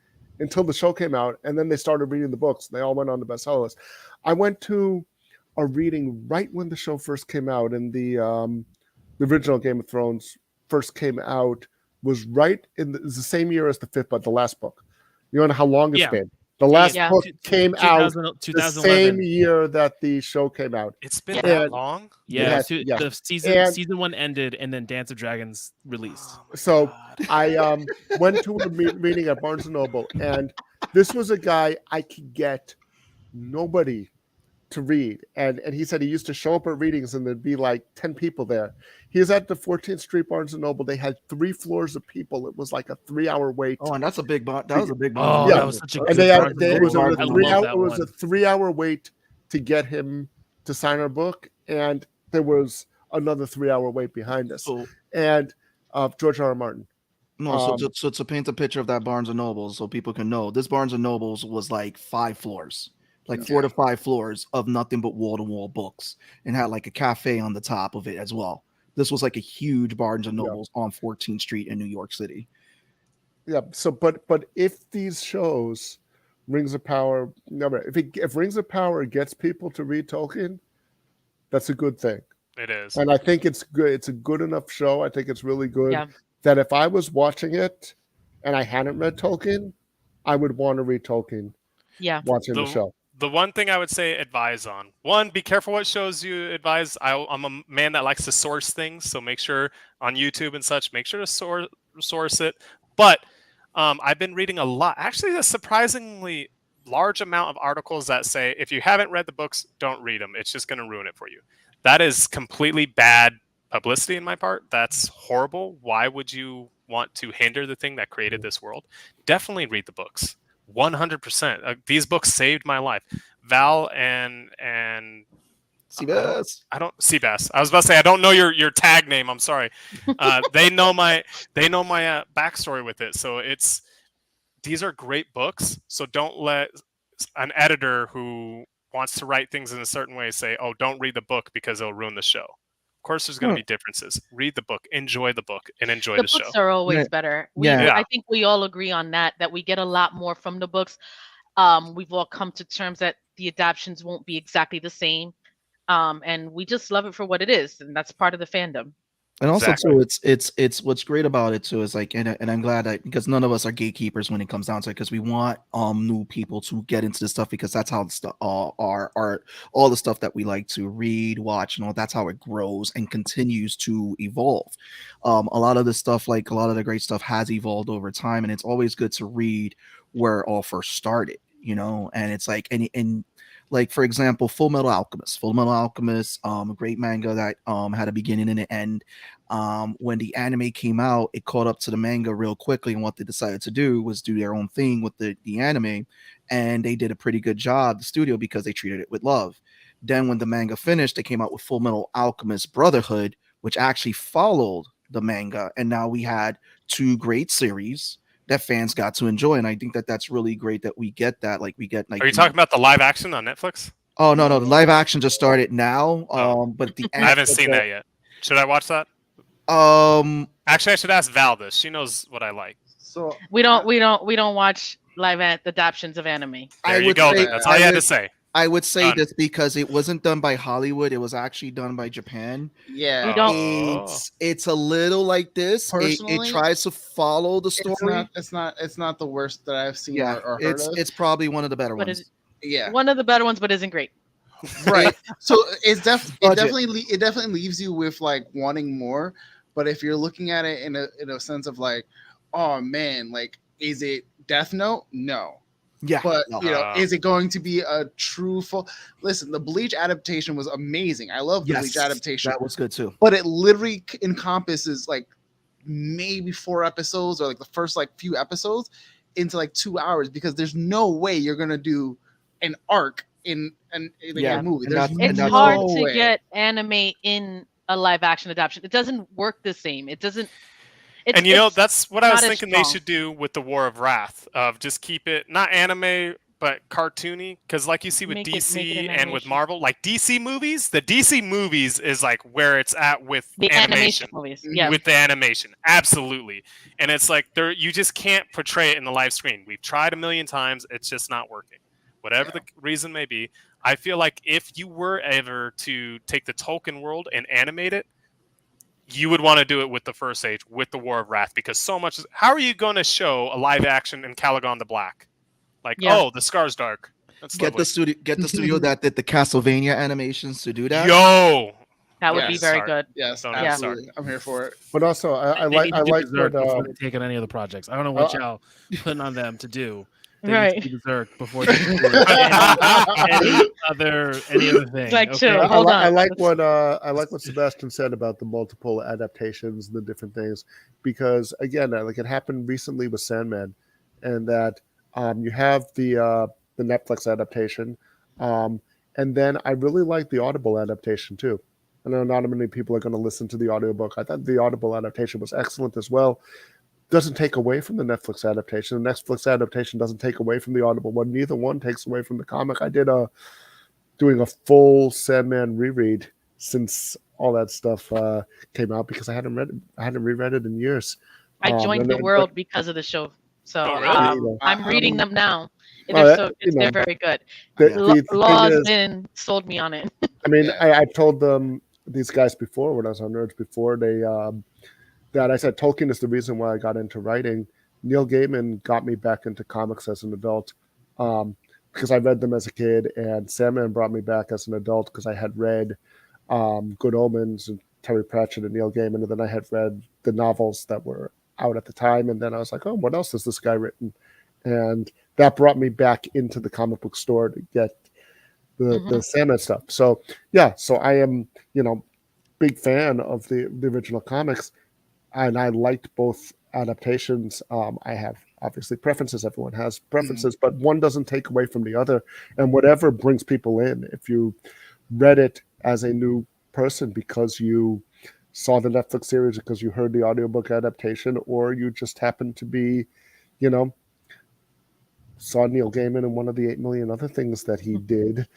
until the show came out, and then they started reading the books. They all went on the bestseller list. I went to a reading right when the show first came out, and the original Game of Thrones first came out was right in it was the same year as the fifth, but the last book. You know how long it's been. The last book came out the same year that the show came out. It's been that long? Yeah, the season 1 ended, and then Dance of Dragons released. So I went to a meeting at Barnes & Noble, and this was a guy I could get nobody to read. And he said he used to show up at readings, and there'd be like 10 people there. He was at the 14th Street Barnes & Noble. They had 3 floors of people. It was like a 3-hour wait. Oh, and that's a big that was a big Barnes. That was such a good it was a 3-hour wait to get him to sign our book, and there was another 3-hour wait behind us. And George R.R. Martin. No, so to paint a picture of that Barnes & Nobles so people can know, this Barnes & Nobles was like 5 floors. Like 4 to 5 floors of nothing but wall-to-wall books, and had like a cafe on the top of it as well. This was like a huge Barnes & Nobles on 14th Street in New York City. Yeah. So, but if these shows, Rings of Power, if Rings of Power gets people to read Tolkien, that's a good thing. It is, and I think it's good. It's a good enough show. I think it's really good that if I was watching it and I hadn't read Tolkien, I would want to read Tolkien. Yeah, watching the show. The one thing I would say advise on, one, be careful what shows you advise. I'm a man that likes to source things, so make sure on YouTube and such, make sure to source it. But I've been reading a lot, actually a surprisingly large amount of articles that say, if you haven't read the books, don't read them. It's just going to ruin it for you. That is completely bad publicity in my part. That's horrible. Why would you want to hinder the thing that created this world? Definitely read the books. 100%. These books saved my life. Val and Seabass. Seabass. I was about to say I don't know your tag name. I'm sorry. They know my backstory with it. So these are great books. So don't let an editor who wants to write things in a certain way say, "Oh, don't read the book because it'll ruin the show." Of course, there's going to be differences. Read the book, enjoy the book, and enjoy the show. The books are always better. I think we all agree on that we get a lot more from the books. We've all come to terms that the adaptations won't be exactly the same. And we just love it for what it is. And that's part of the fandom. And also too, it's what's great about it too is like, and I'm glad that because none of us are gatekeepers when it comes down to it, because we want new people to get into this stuff, because that's how the stuff all the stuff that we like to read, watch, and all that's how it grows and continues to evolve. A lot of the stuff, like a lot of the great stuff, has evolved over time, and it's always good to read where it all first started, you know. And it's like and like, for example, Full Metal Alchemist, a great manga that had a beginning and an end. When the anime came out, it caught up to the manga real quickly, and what they decided to do was do their own thing with the anime, and they did a pretty good job, the studio, because they treated it with love. Then when the manga finished, they came out with Full Metal Alchemist Brotherhood, which actually followed the manga, and now we had 2 great series that fans got to enjoy. And I think that that's really great that we get that. Like, we get like. Are you talking about the live action on Netflix? Oh no, the live action just started now. But the I haven't seen that yet. Should I watch that? Actually, I should ask Val this. She knows what I like. So we don't watch live adaptations of anime. There you go. That's all you had to say. I would say this because it wasn't done by Hollywood. It was actually done by Japan. Yeah. We don't. It's a little like this. It tries to follow the story. It's not the worst that I've seen or heard of. It's probably one of the better ones. One of the better ones, but isn't great. Right. So it definitely leaves you with like wanting more. But if you're looking at it in a sense of like, oh man, like, is it Death Note? No. Yeah, but you know, is it going to be a true full? Listen, the Bleach adaptation was amazing. I love the Bleach adaptation. That was good too. But it literally encompasses like maybe 4 episodes, or like the first like few episodes into like 2 hours, because there's no way you're gonna do an arc in a movie. It's hard to get anime in a live action adaptation. It doesn't work the same. It doesn't. And that's what I was thinking they should do with the War of Wrath, of just keep it not anime but cartoony, because like you see with Make it DC an and with animation. Marvel, like DC movies, the DC movies is like where it's at with The animation movies. Yeah. with the animation, absolutely. And it's like you just can't portray it in the live screen. We've tried a million times, it's just not working. Whatever the reason may be, I feel like if you were ever to take the Tolkien world and animate it, you would want to do it with the First Age, with the War of Wrath, because so much. How are you going to show a live action in Calagon the Black? Like, oh, the Skarsgård. That's Get the studio that did the Castlevania animations to do that. Yo, that would be very good. Yes, Don't absolutely. I'm here for it. But also, I like Berserk what before they take on any of the projects. I don't know what y'all putting on them to do. They Right. need to do Berserk before they do any other thing. Like, okay? chill. Hold on. I like what Sebastian said about the multiple adaptations, the different things, because again, like it happened recently with Sandman, and that you have the Netflix adaptation, and then I really like the Audible adaptation too. I know not many people are going to listen to the audiobook. I thought the Audible adaptation was excellent as well. Doesn't take away from the Netflix adaptation. The Netflix adaptation doesn't take away from the Audible one. Neither one takes away from the comic. I did doing a full Sandman reread since all that stuff came out because I hadn't reread it in years. I joined the world because of the show, so I'm reading them now. Well, They're very good. The Law's been sold me on it. I mean, I told them these guys before when I was on Nerds before they. That I said Tolkien is the reason why I got into writing. Neil Gaiman got me back into comics as an adult because I read them as a kid, and Sandman brought me back as an adult because I had read Good Omens and Terry Pratchett and Neil Gaiman, and then I had read the novels that were out at the time, and then I was like, oh, what else has this guy written? And that brought me back into the comic book store to get the Sandman stuff. So yeah, so I am, big fan of the original comics. And I liked both adaptations. I have obviously preferences. Everyone has preferences, but one doesn't take away from the other. And whatever brings people in, if you read it as a new person because you saw the Netflix series, because you heard the audiobook adaptation, or you just happened to be, saw Neil Gaiman in one of the 8 million other things that he did,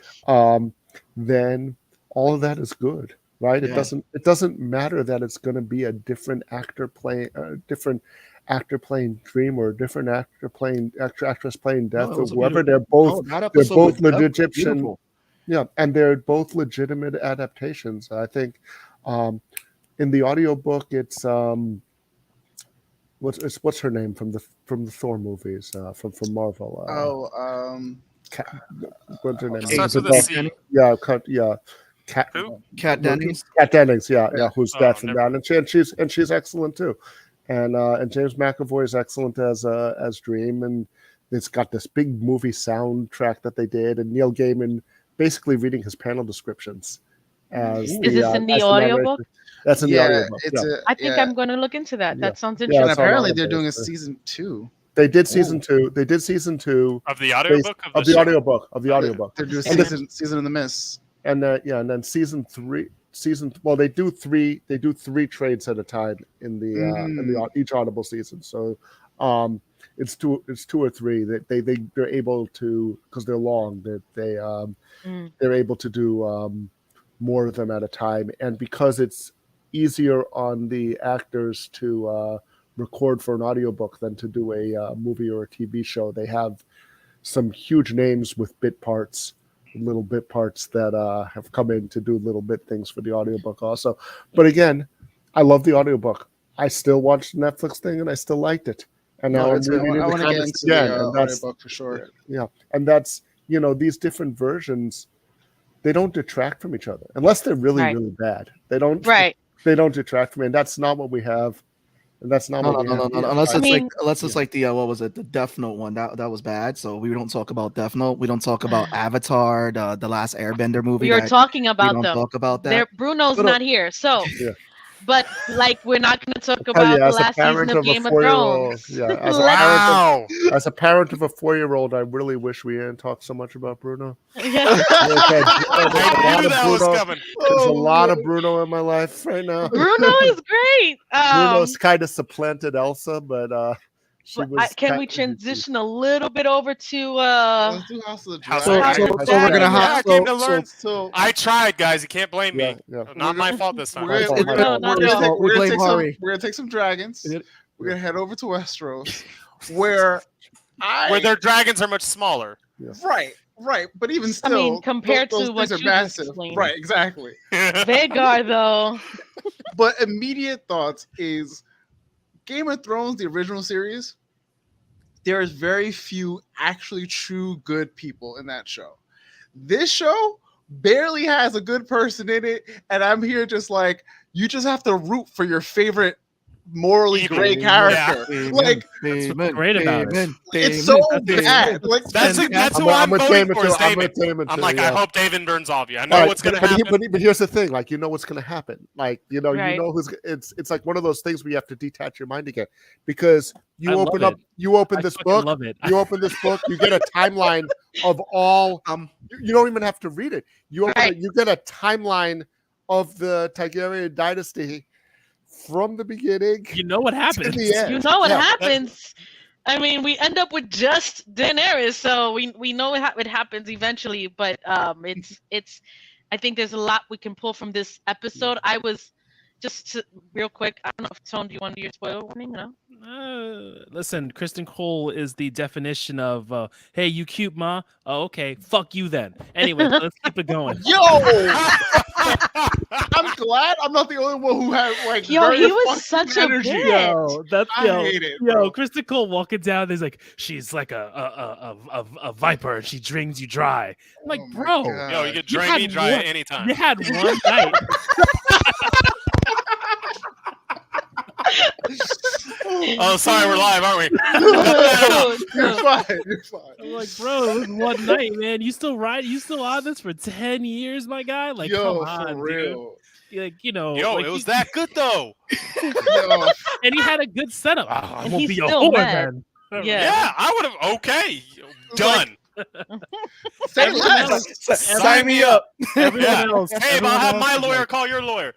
then all of that is good. Right? Yeah. It doesn't matter that it's going to be a different actor playing Dream or a different actress playing Death or whoever. They're both legitimate. Yeah, and they're both legitimate adaptations. I think in the audiobook it's what's her name from the Thor movies from Marvel. What's her name? Kat Dennings. Kat Dennings, who's Death and that, and she's excellent too, and James McAvoy is excellent as Dream, and it's got this big movie soundtrack that they did, and Neil Gaiman basically reading his panel descriptions. Is this in the audiobook? That's in the audiobook. I think I'm going to look into that. That sounds Yeah, interesting. and apparently they're doing a season 2. They did season 2. They did season 2 of the audiobook of the audiobook. They're doing season of the Mist. And and then season 3. They do three trades at a time in the each Audible season. So it's two or three that they're able to, because they're long, that they're able to do more of them at a time, and because it's easier on the actors to record for an audiobook than to do a movie or a TV show, they have some huge names with little bit parts that have come in to do little bit things for the audiobook also. But again, I love the audiobook. I still watched the Netflix thing and I still liked it. And now I want to get into the audiobook for sure. Yeah. And that's, these different versions, they don't detract from each other unless they're really, really bad. They don't detract from it. And that's not what we have. And that's not what we have. Unless it's like the what was it, the Death Note one that was bad. So we don't talk about Death Note. We don't talk about Avatar, the last Airbender movie. We are talking about them. Talk about that. Bruno's not here, so. Yeah. But we're not going to talk about the last season of Game of Thrones. As a parent of a 4-year-old, I really wish we hadn't talked so much about Bruno. There's a lot of Bruno in my life right now. Bruno is great. Bruno's kind of supplanted Elsa, but Can we transition a little bit over to Let's do House of the House Dragon. of the Dragon. So we're gonna Yeah, have I came to learn. So I tried, guys. You can't blame me. Yeah. Not my fault this time. we're We're gonna take some dragons. We're gonna head over to Westeros, where their dragons are much smaller. Right, but even still, I mean, compared those to what things you are just massive. explained. Right, exactly. Vhagar, though. But immediate thoughts is Game of Thrones, the original series. There is very few actually true good people in that show. This show barely has a good person in it, and I'm here just like, you just have to root for your favorite morally great character. Like, that's what's great about it. It's so bad. Like, That's who I'm voting for. I'm like, I hope David burns all of you. I know what's going to happen. But here's the thing: like, you know what's going to happen. Like, you know who's. It's like one of those things where you have to detach your mind again, because you open this book. You open this book. You get a timeline of all. You don't even have to read it. You get a timeline of the Targaryen dynasty. From the beginning, you know what happens. You know what happens. I mean, we end up with just Daenerys, so we know it happens eventually. But it's. I think there's a lot we can pull from this episode. I was real quick. I don't know if Tone, do you want to do your spoiler warning? No. Listen, Kristen Cole is the definition of hey, you cute, ma. Oh, okay, fuck you then. Anyway, let's keep it going. Yo, I'm glad I'm not the only one who had like. Yo, he was such energy. a bitch. I hate it. Kristen Cole walking down. There's like, she's like a viper, and she drains you dry. I'm like, bro, yo, you could drain me dry at any time. You had one night. Oh, sorry, we're live, aren't we? You're fine. I'm like, bro, it was one night, man. You still on this for 10 years, my guy? Like, yo, come on, for real. Dude. Like, you know, yo, like, it was that good though. And he had a good setup. I And won't he's be a still whore mad. then. Yeah, I would have. Okay, done. Say less. Sign me up. Everyone else. Hey, I'll have my lawyer call your lawyer.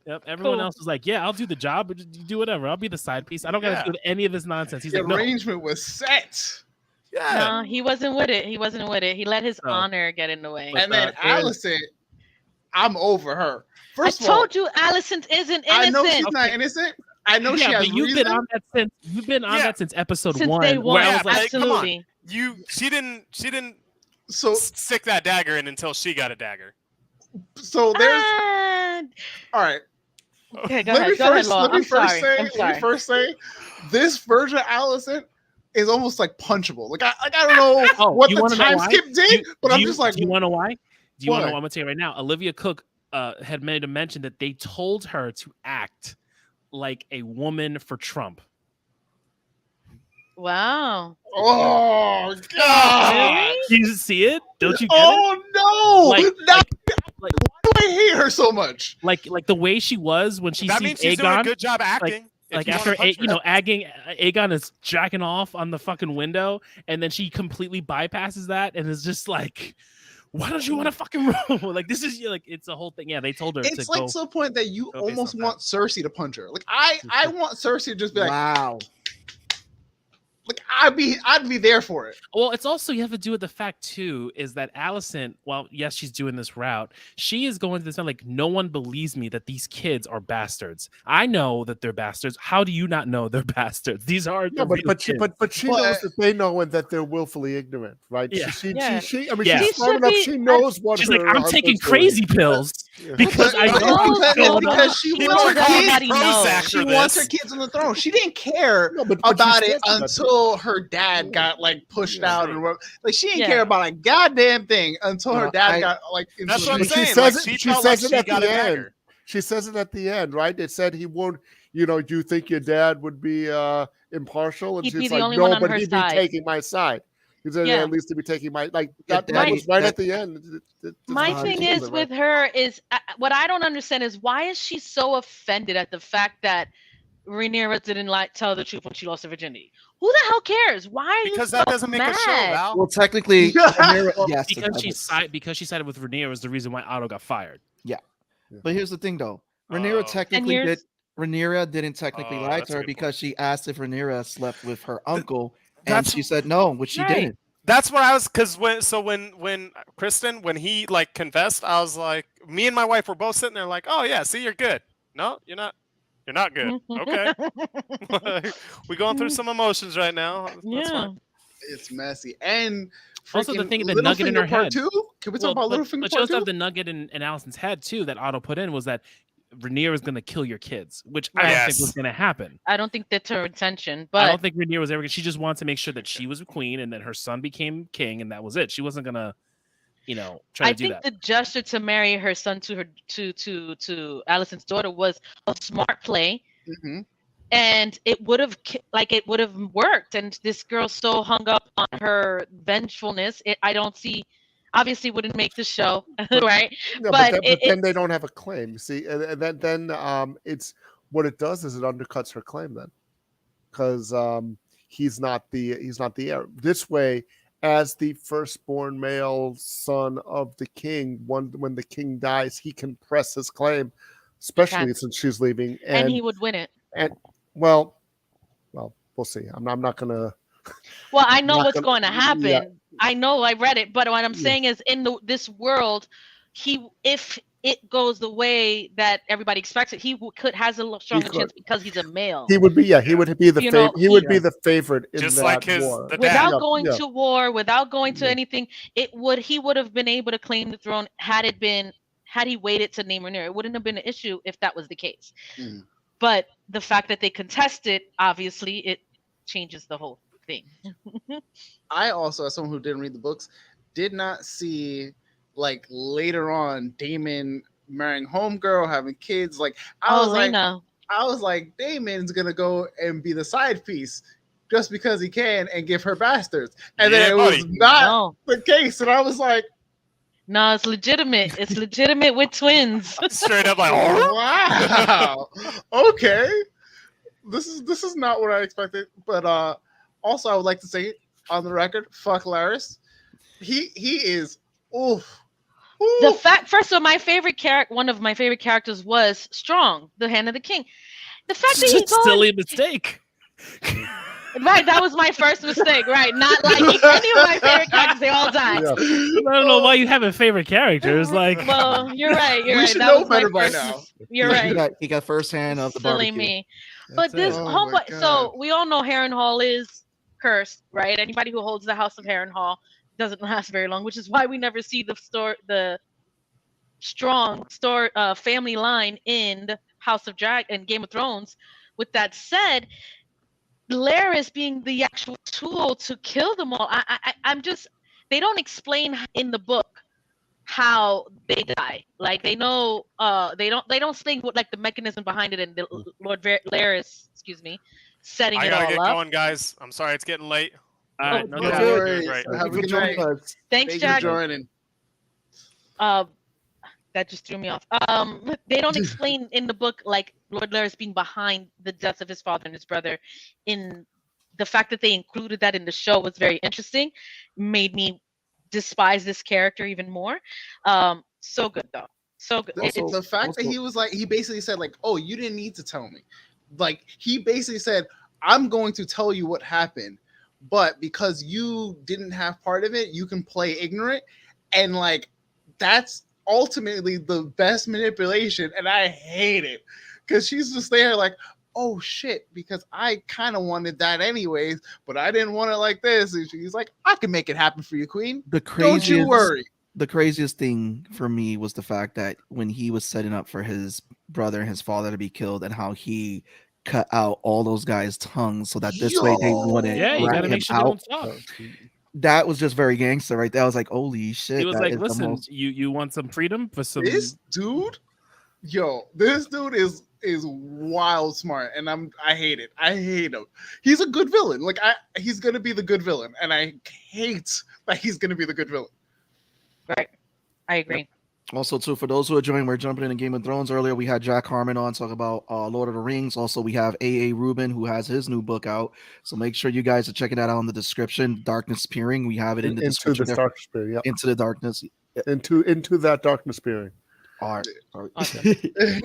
Yep. Everyone else was like, "Yeah, I'll do the job, but just do whatever. I'll be the side piece. I don't got to do any of this nonsense." He's The like, "No." arrangement was set. No, he wasn't with it. He let his honor get in the way. And then Alicent, I'm over her. First I of all, told you, Alicent isn't innocent. I know she's not innocent. I know she has but you've reason. been on that since that since episode Since 1. day one, where I was like, absolutely. She didn't So stick that dagger in until she got a dagger. So there's all right. Okay, go ahead. Let me first say, this version of Alicent is almost like punchable. Like I don't know what the time skip did, but I'm just like, do you want to know why? Do you want to know? Why? I'm gonna tell you right now. Olivia Cook had made a mention that they told her to act like a woman for Trump. Wow. Oh God! Do you see it? Don't you get it? No! Like, why do I hate her so much? Like the way she was when she sees she's Aegon. doing a good job acting. Like after Aegon is jacking off on the fucking window, and then she completely bypasses that and is just like, why don't you want to fucking roll? Like this is like it's a whole thing. Yeah, they told her. It's like to the point that you almost want Cersei to punch her. Like I want Cersei to just be like, wow. Like I'd be there for it. Well, it's also you have to do with the fact too is that Alicent, well, yes, she's doing this route. She is going to this like no one believes me that these kids are bastards. I know that they're bastards. How do you not know they're bastards? These are but she knows that they know and that they're willfully ignorant, right? Yeah. She she's smart enough. She knows what she's like. I'm taking crazy pills because I know because she wants her knows. kids on the throne. She didn't care about it until her dad got like pushed out or like she didn't care about a goddamn thing until her dad got like into that's what I'm saying. She says it at the end. She says it at the end, right? It said he won't, do you think your dad would be impartial? And she's like, no, but he'd be taking my side. He said, at least he'd be taking my that was right at the end. My thing is with her is what I don't understand is why is she so offended at the fact that Rhaenyra didn't tell the truth when she lost her virginity? Who the hell cares? Why are you that doesn't make a show, Val. Well, technically, yes, because she sided with Rhaenyra was the reason why Otto got fired. Yeah. But here's the thing, though. Rhaenyra technically did. Rhaenyra didn't technically Oh, lie that's to a her good because she asked if Rhaenyra slept with her uncle, and That's she said no, which she Right. didn't. That's what I was, because when Kristen, when he like confessed, I was like, me and my wife were both sitting there like, oh yeah, see, you're good. No, you're not good. Okay. We going through some emotions right now. That's Yeah. fine. It's messy. And Also, the freaking thing, the nugget in Littlefinger her part head. 2? Can we talk about Littlefinger but part she also 2? have the nugget in Allison's head too that Otto put in was that Rhaenyra was going to kill your kids, which I don't think Yes. was going to happen. I don't think that's her intention, I but don't think Rhaenyra was ever. She just wanted to make sure that she was a queen and then her son became king, and that was it. She wasn't gonna, try I to do think that. the gesture to marry her son to Allison's daughter was a smart play, Mm-hmm. and it would have worked. And this girl's so hung up on her vengefulness. I don't see. Obviously, wouldn't make the show, right? No, But but then they don't have a claim. See, and then it's what it does is it undercuts her claim then, because he's not the heir. This way, as the firstborn male son of the king, when the king dies, he can press his claim, especially since she's leaving, and he would win it. And well, we'll see. I'm not gonna. Well, I know Not what's gonna- going to happen. yeah. I know, I read it, but what I'm Yeah. saying is, in this world, if it goes the way that everybody expects it, he has a stronger could. chance because he's a male. He would be he would be the You know, he would be the favorite in Just that like war. the Without dad. going Yeah. to war, without going to Yeah. anything, he would have been able to claim the throne had he waited to name Rhaenyra. It wouldn't have been an issue if that was the case. Mm. But the fact that they contested, obviously, it changes the whole thing. I also, as someone who didn't read the books, did not see like later on Daemon marrying homegirl, having kids. Like I was like, Daemon's gonna go and be the side piece just because he can and give her bastards. And then it was not the case. And I was like, no, it's legitimate. It's legitimate with twins. Straight up like, wow. Okay. This is not what I expected. But also I would like to say on the record, fuck Larys. He is oof. The fact, first of all, one of my favorite characters was Strong, the Hand of the King. The fact that he's silly mistake. Right, that was my first mistake. Right, not liking any of my favorite characters. They all died. Yeah. I don't know why you have a favorite character. It's like, well, you're right. You're we right. should That know was my better by first now. You're right. He got first hand of the Silly barbecue. me. That's But this it. Oh my homeboy. God. So we all know Harrenhal is cursed, right? Anybody who holds the House of Harrenhal doesn't last very long, which is why we never see the strong family line in the House of Dragon and Game of Thrones. With that said, Larys being the actual tool to kill them all, I'm just, they don't explain in the book how they die. Like they know, they don't explain what like the mechanism behind it, and Lord Larys, setting I it gotta all get up. going, guys. I'm sorry, it's getting late. all right, no No doubt. worries. Right. Have a good night. Thanks, Thank you Jack. for joining. That just threw me off. They don't explain in the book like Lord Larys being behind the deaths of his father and his brother. In the fact that they included that in the show was very interesting. Made me despise this character even more. So good though. So good. The fact that he was like, he basically said like, oh, you didn't need to tell me. Like he basically said, I'm going to tell you what happened, but because you didn't have part of it, you can play ignorant, and like that's ultimately the best manipulation, and I hate it because she's just there like, oh shit, because I kind of wanted that anyways, but I didn't want it like this. And she's like, I can make it happen for you, queen. Don't you worry. The craziest thing for me was the fact that when he was setting up for his brother and his father to be killed, and how he cut out all those guys' tongues so that this way they wouldn't you rat gotta him make sure they out. don't talk. That was just very gangster right there. I was like, holy shit. He was that like, is the listen, most- you want some freedom for some. This dude is wild smart, and I hate it. I hate him. He's a good villain. Like he's gonna be the good villain, and I hate that he's gonna be the good villain. Right. I agree. Also, too, for those who are joining, we're jumping into Game of Thrones. Earlier, we had Jack Harmon on talk about Lord of the Rings. Also, we have A.A.Rubin, who has his new book out. So make sure you guys are checking that out in the description. Darkness Peering. We have it in the description. Into the darkness peering. Yeah. Into the darkness. Into that darkness peering. All right. Awesome.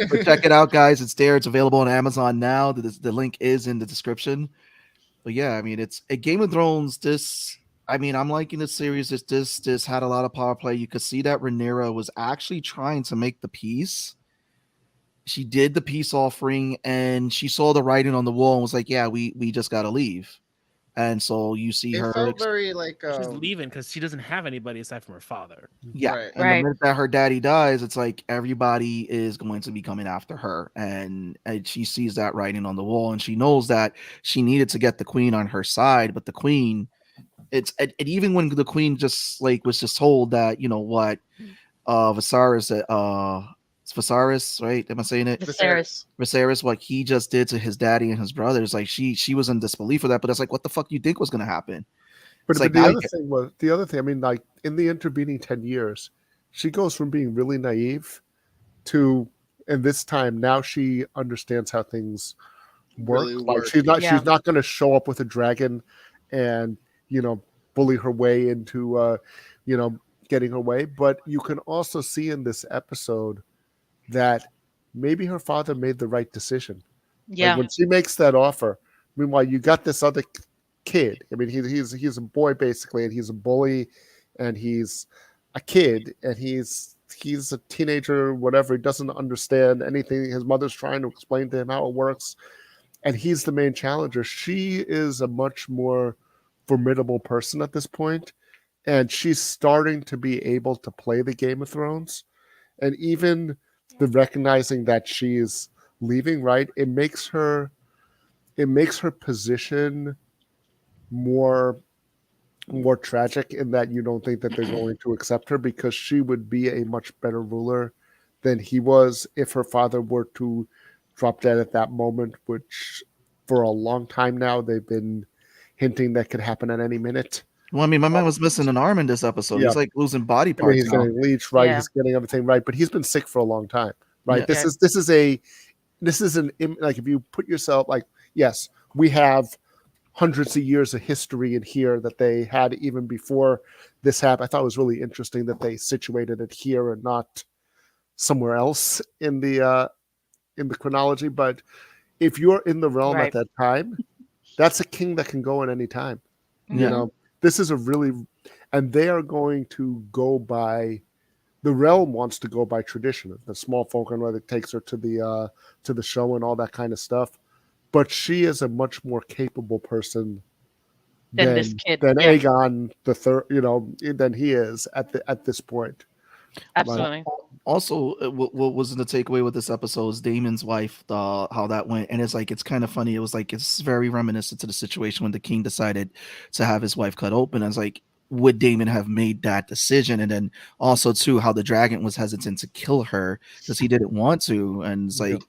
But check it out, guys. It's there. It's available on Amazon now. The link is in the description. But yeah, I mean, it's a Game of Thrones. I'm liking this series. This had a lot of power play. You could see that Rhaenyra was actually trying to make the peace. She did the peace offering, and she saw the writing on the wall and was like, "Yeah, we just gotta leave." And so you see It her. felt very like she's leaving because she doesn't have anybody aside from her father. Yeah, Right. and the minute that her daddy dies, it's like everybody is going to be coming after her, and she sees that writing on the wall, and she knows that she needed to get the queen on her side, but the queen, even when the queen just was just told that, you know what, it's Viserys, right? Am I saying it? Viserys, what he just did to his daddy and his brothers, like she was in disbelief of that, but it's like, what the fuck you think was gonna happen? But the other thing, I mean, like in the intervening 10 years, she goes from being really naive to, and this time now she understands how things work. Really like work. she's not going to show up with a dragon and, bully her way into, getting her way. But you can also see in this episode that maybe her father made the right decision. Yeah. Like when she makes that offer, meanwhile, you got this other kid. I mean, he's a boy basically, and he's a bully, and he's a kid, and he's a teenager, whatever. He doesn't understand anything. His mother's trying to explain to him how it works, and he's the main challenger. She is a much more formidable person at this point, and she's starting to be able to play the Game of Thrones, and even the recognizing that she's leaving, right? It makes her position more tragic in that you don't think that they're going to accept her, because she would be a much better ruler than he was if her father were to drop dead at that moment, which for a long time now they've been hinting that could happen at any minute. Well, I mean, my man was missing an arm in this episode. Yeah. He's like losing body parts. He's getting leech, right? Yeah. He's getting everything right, but he's been sick for a long time, right? Yeah. This is like, if you put yourself, like, yes, we have hundreds of years of history in here that they had even before this happened. I thought it was really interesting that they situated it here and not somewhere else in the chronology. But if you're in the realm at that time, that's a king that can go at any time. Yeah. This is and they are going to go by, the realm wants to go by tradition. The small folk and whether it takes her to the show and all that kind of stuff. But she is a much more capable person Than this kid. than Yeah. Aegon the Third, than he is at this point. Absolutely. Also, what was the takeaway with this episode is Daemon's wife, how that went. And it's like, it's kind of funny. It was like, it's very reminiscent to the situation when the king decided to have his wife cut open. And it's like, would Daemon have made that decision? And then also too, how the dragon was hesitant to kill her because he didn't want to. And it's like,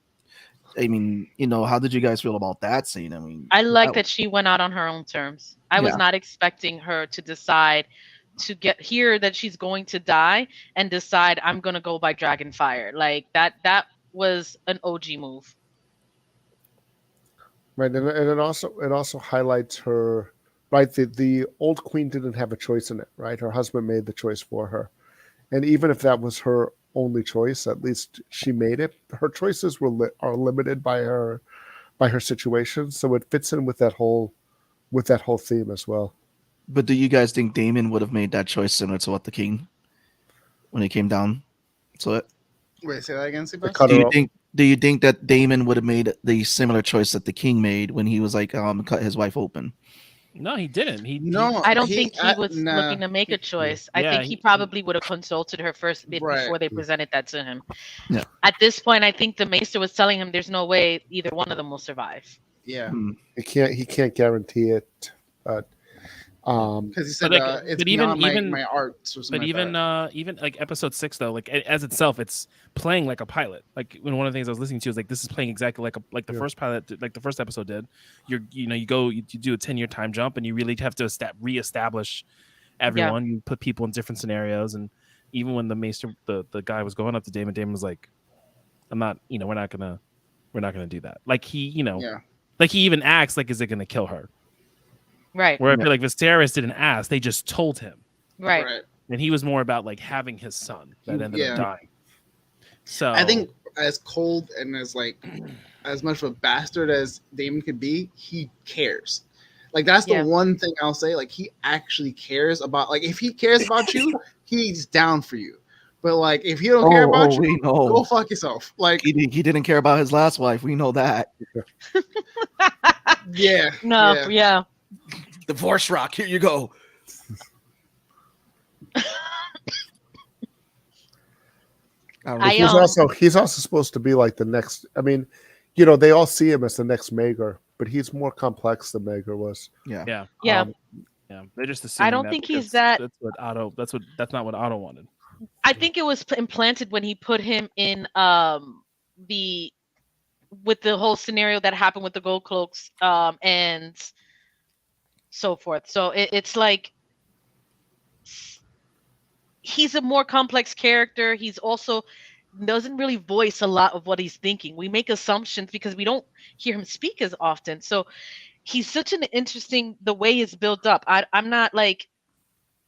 I mean, how did you guys feel about that scene? I mean, I like that she went out on her own terms. I was not expecting her to decide to hear that she's going to die and decide I'm going to go by dragon fire. Like that was an OG move. Right. And it also highlights her, right? The old queen didn't have a choice in it, right? Her husband made the choice for her. And even if that was her only choice, at least she made it. Her choices are limited by her situation. So it fits in with that whole theme as well. But do you guys think Daemon would have made that choice similar to what the king, when it came down to it? Wait, say that again, Sebastian? Do you think that Daemon would have made the similar choice that the king made when he was like cut his wife open? No, he didn't. I don't think he was looking to make a choice. I think he probably would have consulted her first before they presented that to him. Yeah. At this point, I think the Maester was telling him there's no way either one of them will survive. Yeah. He can't guarantee it. Because he said it's beyond my art. But even like episode 6 though, like as itself, it's playing like a pilot. Like when one of the things I was listening to is like this is playing exactly like the first pilot, like the first episode did. You do a 10-year time jump, and you really have to reestablish everyone. You put people in different scenarios, and even when the Maester, the guy was going up to Damon was like, "I'm not, we're not gonna do that." Like he, like he even acts like, "Is it gonna kill her?" Right. Where I feel like Viserys didn't ask; they just told him. Right. And he was more about like having his son that ended up dying. So I think as cold and as like as much of a bastard as Damon could be, he cares. Like that's the one thing I'll say. Like he actually cares about. Like if he cares about you, he's down for you. But like if he don't care about you, we know. go fuck yourself. Like he didn't care about his last wife. We know that. Yeah. No. Yeah. Divorce rock. Here you go. He's also supposed to be like the next. I mean, you know, they all see him as the next Maegor, but he's more complex than Maegor was. Yeah. They're just assuming. I don't think he's that. That's what Otto. That's not what Otto wanted. I think it was implanted when he put him in with the whole scenario that happened with the gold cloaks and so forth. So it's like he's a more complex character. He's also doesn't really voice a lot of what he's thinking. We make assumptions because we don't hear him speak as often. So he's such an interesting, the way it's built up. I'm not like,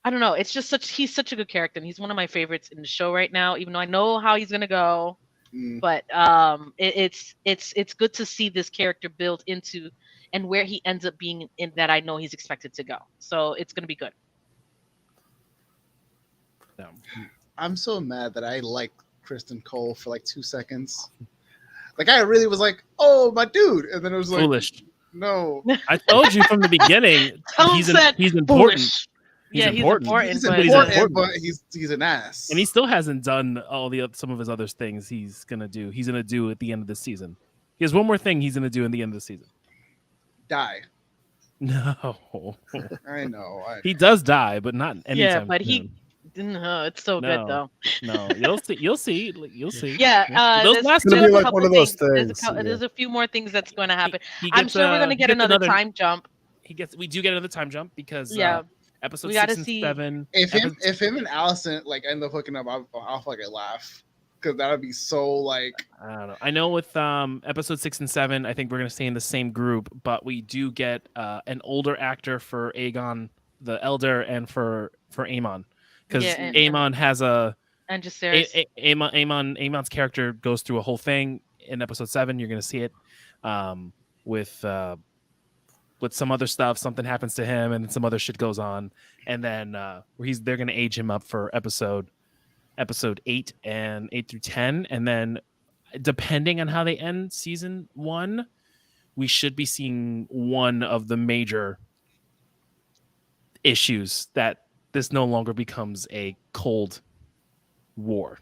I don't know. It's just he's such a good character. And he's one of my favorites in the show right now, even though I know how he's going to go. But it's good to see this character build into and where he ends up being in that I know he's expected to go. So it's going to be good. I'm so mad that I liked Kristen Cole for like 2 seconds. Like I really was like, oh my dude. And then it was like, foolish. No. I told you from the beginning he's important. Foolish. He's important. He's important, but he's an ass. And he still hasn't done all some of his other things he's gonna do. He's gonna do at the end of the season. He has one more thing he's gonna do in the end of the season. Die. No. I know. He does die, but not anytime. Yeah, but soon. No, it's so good though. No, you'll see. Yeah, those last two, be like one of those things. There's a few more things that's going to happen. He I'm gets, sure we're going to get another time jump. We do get another time jump because episode 6 and 7. If him and Allison like end up hooking up, I'll fucking laugh because that would be so like. I don't know. I know with episode 6 and 7, I think we're going to stay in the same group, but we do get an older actor for Aegon the Elder and for Aemon. Because Aemon has and just Aemon's character goes through a whole thing in episode 7. You're gonna see it with some other stuff. Something happens to him, and some other shit goes on, and then they're gonna age him up for episode 8 and 8 through 10, and then depending on how they end season 1, we should be seeing one of the major issues that. This no longer becomes a cold war.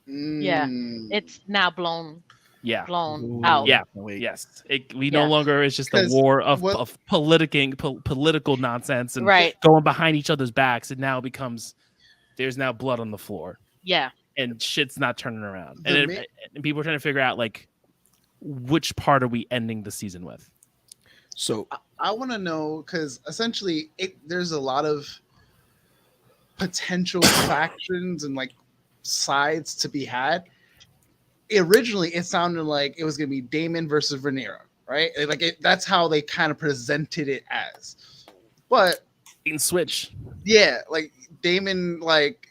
Yeah, it's now blown out. Yeah, yes. We no longer is just a war of political nonsense and going behind each other's backs. It now becomes there's now blood on the floor. Yeah, and shit's not turning around. And people are trying to figure out like which part are we ending the season with. So I want to know because essentially there's a lot of potential factions and like sides to be had. Originally, it sounded like it was going to be Daemon versus Rhaenyra, right? Like that's how they kind of presented it as. But you can switch. Yeah, like Daemon's like,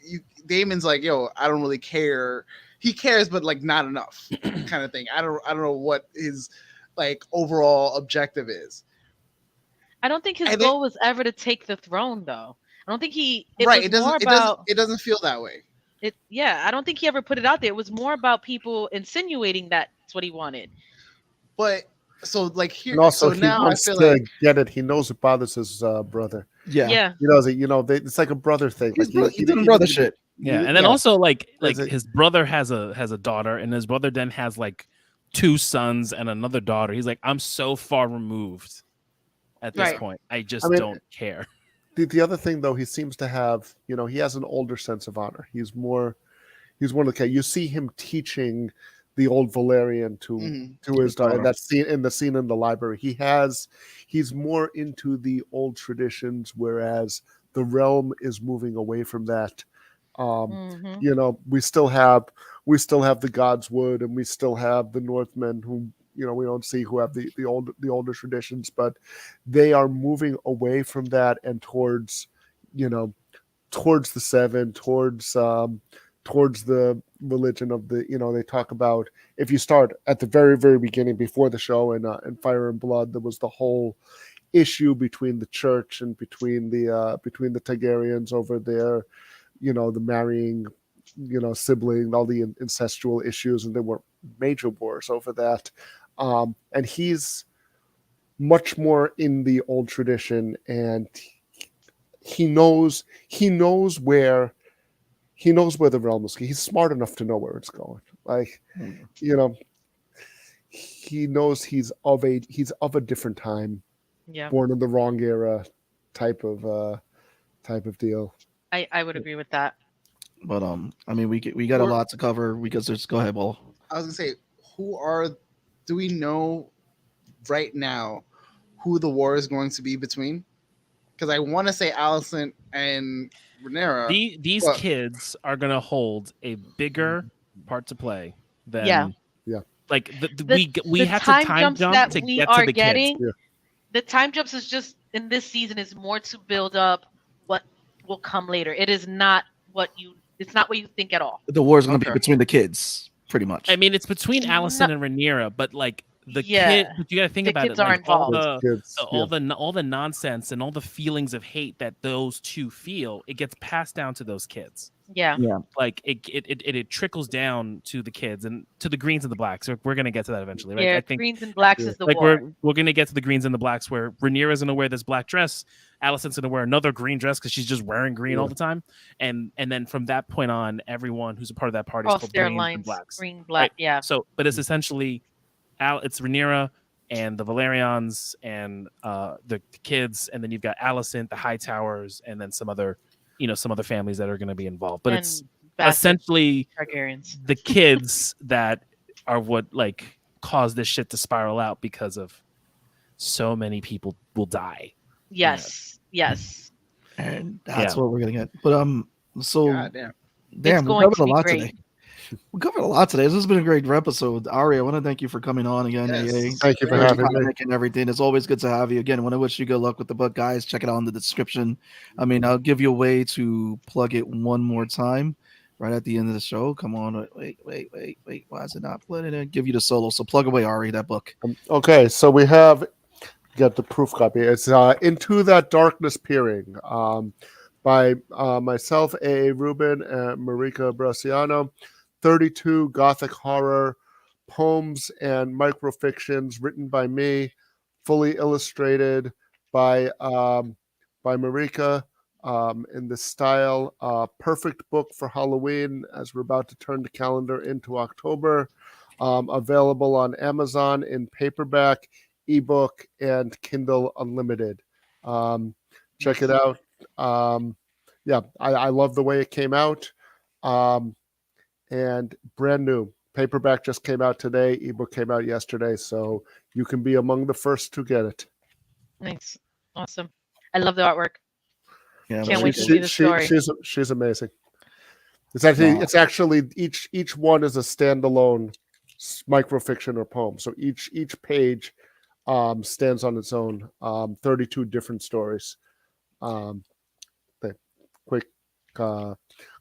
yo, I don't really care. He cares, but like not enough, kind of thing. I don't know what his like overall objective is. I don't think his goal was ever to take the throne, though. I don't think it doesn't feel that way. I don't think he ever put it out there. It was more about people insinuating that's what he wanted. But so like here, and also so he now wants I feel to like get it. He knows it bothers his brother. Yeah. He knows it. You know, it's like a brother thing. He's doing brother shit. Yeah, and then also like his brother has a daughter, and his brother then has like 2 sons and another daughter. He's like, I'm so far removed at this point. I don't care. The other thing, though, he seems to have, you know, he has an older sense of honor. He's one of the you see him teaching the old Valerian to his daughter. That scene in the library. He's more into the old traditions, whereas the realm is moving away from that. You know, we still have the Godswood, and we still have the Northmen who, you know, we don't see who have the older traditions, but they are moving away from that and towards the 7, towards the religion of the, they talk about, if you start at the very, very beginning before the show and Fire and Blood, there was the whole issue between the church and between the Targaryens over their, the marrying, sibling, all the incestual issues, and there were major wars over that. And he's much more in the old tradition, and he knows where the realm is. He's smart enough to know where it's going. Like, he knows he's of a different time. Yeah. Born in the wrong era type of deal. I would agree with that. But I mean, we got a lot to cover. We could just go ahead, Ball. I was gonna say, do we know right now who the war is going to be between? Because I want to say Alicent and Rhaenyra. These kids are gonna hold a bigger part to play than like we had to time jump to get to the kids. Yeah. The time jumps is just in this season is more to build up what will come later. It is not it's not what you think at all. The war is going to be between the kids, pretty much. I mean, it's between Alicent and Rhaenyra, but like the kid, but you got to think about it. Like, all the nonsense and all the feelings of hate that those two feel, it gets passed down to those kids. Yeah. Like it trickles down to the kids and to the greens and the blacks. We're gonna get to that eventually, right? Yeah, I think greens and blacks is the like war. we're gonna get to the greens and the blacks where Rhaenyra's gonna wear this black dress, Alicent's gonna wear another green dress because she's just wearing green all the time, and then from that point on, everyone who's a part of that party is called greens and blacks. Green, black, yeah. So, but it's essentially it's Rhaenyra and the Valerians and the kids, and then you've got Alicent, the Hightowers, and then some other families that are going to be involved. But it's essentially Targaryens. The kids that are what like cause this shit to spiral out because of so many people will die. Yes. And that's what we're gonna get. But so damn, we covered a lot today. We covered a lot today. This has been a great episode. Ari, I want to thank you for coming on again. Yes. Thank you for having me. And everything. It's always good to have you again. I want to wish you good luck with the book, guys. Check it out in the description. I mean, I'll give you a way to plug it one more time right at the end of the show. Come on. Wait. Why is it not playing it? Give you the solo. So plug away, Ari, that book. Okay, so we got the proof copy. It's Into That Darkness Peering by myself, A.A.Rubin, and Marika Brousianou. 32 gothic horror poems and microfictions written by me, fully illustrated by Marika in this style. Perfect book for Halloween as we're about to turn the calendar into October. Available on Amazon in paperback, ebook, and Kindle Unlimited. Check it out. I love the way it came out. And brand new paperback just came out today. Ebook came out yesterday, so you can be among the first to get it. Nice, awesome. I love the artwork. Yeah, can't wait to see the story. She's amazing. It's actually each one is a standalone microfiction or poem. So each page stands on its own. 32 different stories.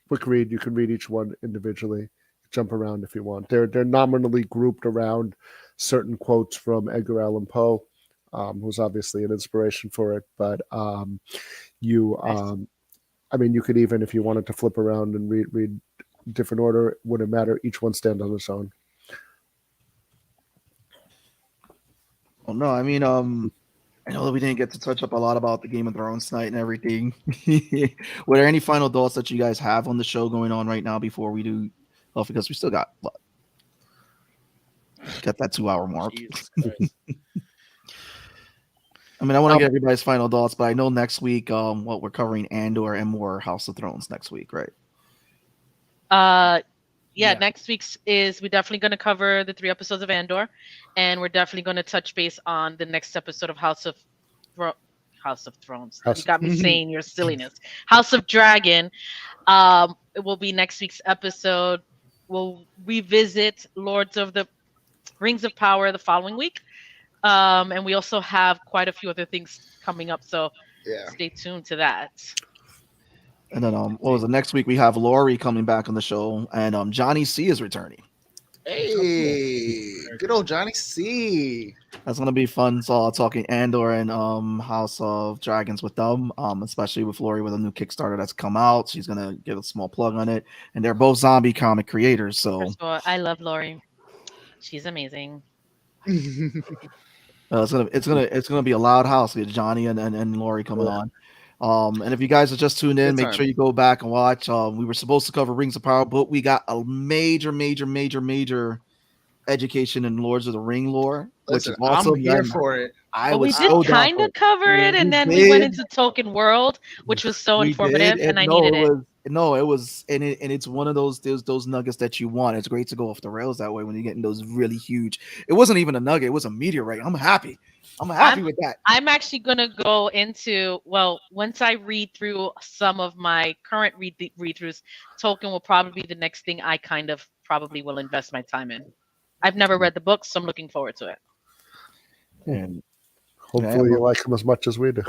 Quick read. You can read each one individually. Jump around if you want. They're nominally grouped around certain quotes from Edgar Allan Poe, who's obviously an inspiration for it. But you could even, if you wanted to flip around and read different order, it wouldn't matter. Each one stands on its own. Well, no, I mean, I know that we didn't get to touch up a lot about the Game of Thrones tonight and everything. Were there any final thoughts that you guys have on the show going on right now before we do? Well, because we still got that 2-hour mark. I mean, I want to get everybody's final thoughts, but I know next week, we're covering Andor and more House of Thrones next week, right? Next week's we're definitely going to cover the 3 episodes of Andor, and we're definitely going to touch base on the next episode of House of Thrones. You got me saying your silliness. House of Dragon. It will be next week's episode. We'll revisit Lords of the Rings of Power the following week, and we also have quite a few other things coming up. So stay tuned to that. And then what was it? Next week we have Lori coming back on the show, and Johnny C is returning. Hey, good old Johnny C. That's gonna be fun. So talking Andor and House of Dragons with them, especially with Lori with a new Kickstarter that's come out. She's gonna give a small plug on it, and they're both zombie comic creators. So First of all, I love Lori. She's amazing. it's gonna be a loud house with Johnny and Lori coming on. And if you guys are just tuned in, make sure you go back and watch. We were supposed to cover Rings of Power, but we got a major education in Lords of the Ring lore, which is awesome. I'm here for it. We did kind of cover it, and then we went into Tolkien World, which was so informative, and I needed it. It's one of those nuggets that you want. It's great to go off the rails that way when you're getting those really huge. It wasn't even a nugget; it was a meteorite. I'm happy with that. I'm actually gonna go into once I read through some of my current read-throughs, Tolkien will probably be the next thing I kind of probably will invest my time in. I've never read the books, so I'm looking forward to it. And hopefully you like them as much as we do.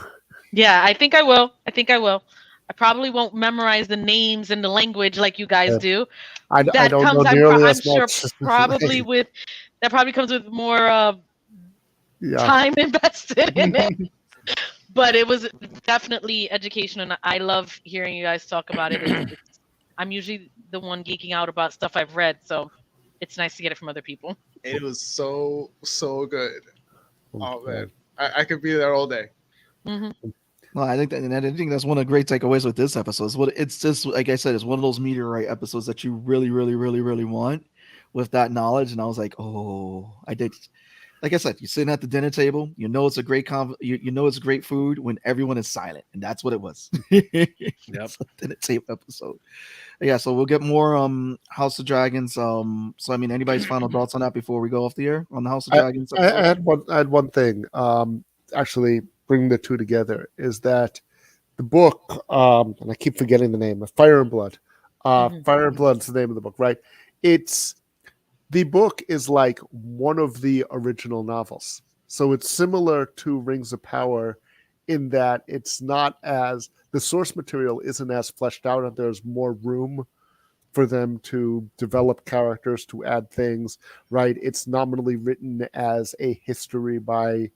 Yeah, I think I will. I probably won't memorize the names and the language like you guys do. I don't know nearly as much. That probably comes with more time invested in it. But it was definitely education, and I love hearing you guys talk about it. I'm usually the one geeking out about stuff I've read, so it's nice to get it from other people. It was so good. Oh man, I could be there all day. Mm-hmm. Well, I think that's one of the great takeaways with this episode. It's just like I said, it's one of those meteorite episodes that you really want with that knowledge. And I was like, oh, I did. Like I said, you're sitting at the dinner table. You know it's a great you know it's great food when everyone is silent, and that's what it was. Yep, dinner table episode. Yeah, so we'll get more House of Dragons. So I mean, anybody's final thoughts on that before we go off the air on the House of Dragons? I had one thing. Actually, bringing the two together is that the book, and I keep forgetting the name, Fire and Blood. Fire and Blood is the name of the book, right? The book is like one of the original novels. So it's similar to Rings of Power in that it's not as, the source material isn't as fleshed out, and there's more room for them to develop characters, to add things, right? It's nominally written as a history by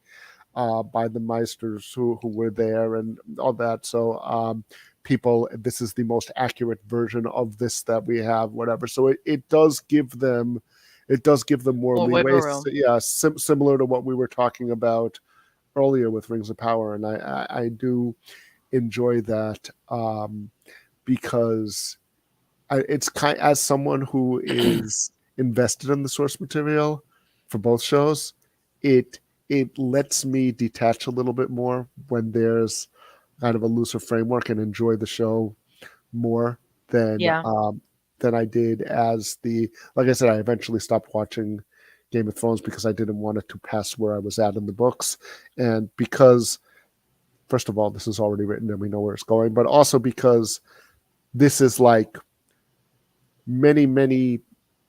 the Meisters who were there and all that. So this is the most accurate version of this that we have, whatever. So it does give them more leeway. Similar to what we were talking about earlier with Rings of Power, and I do enjoy that because it's as someone who is invested in the source material for both shows, it lets me detach a little bit more when there's kind of a looser framework and enjoy the show more than I did like I said, I eventually stopped watching Game of Thrones because I didn't want it to pass where I was at in the books. And because, first of all, this is already written and we know where it's going, but also because this is like many, many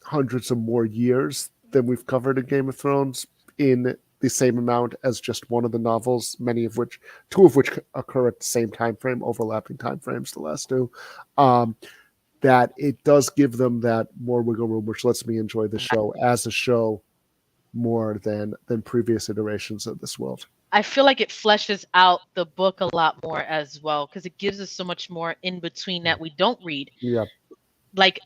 hundreds of more years than we've covered in Game of Thrones in the same amount as just one of the novels, two of which occur at the same time frame, overlapping time frames, the last two. That it does give them that more wiggle room, which lets me enjoy the show as a show more than previous iterations of this world. I feel like it fleshes out the book a lot more as well, because it gives us so much more in between that we don't read. Yeah, like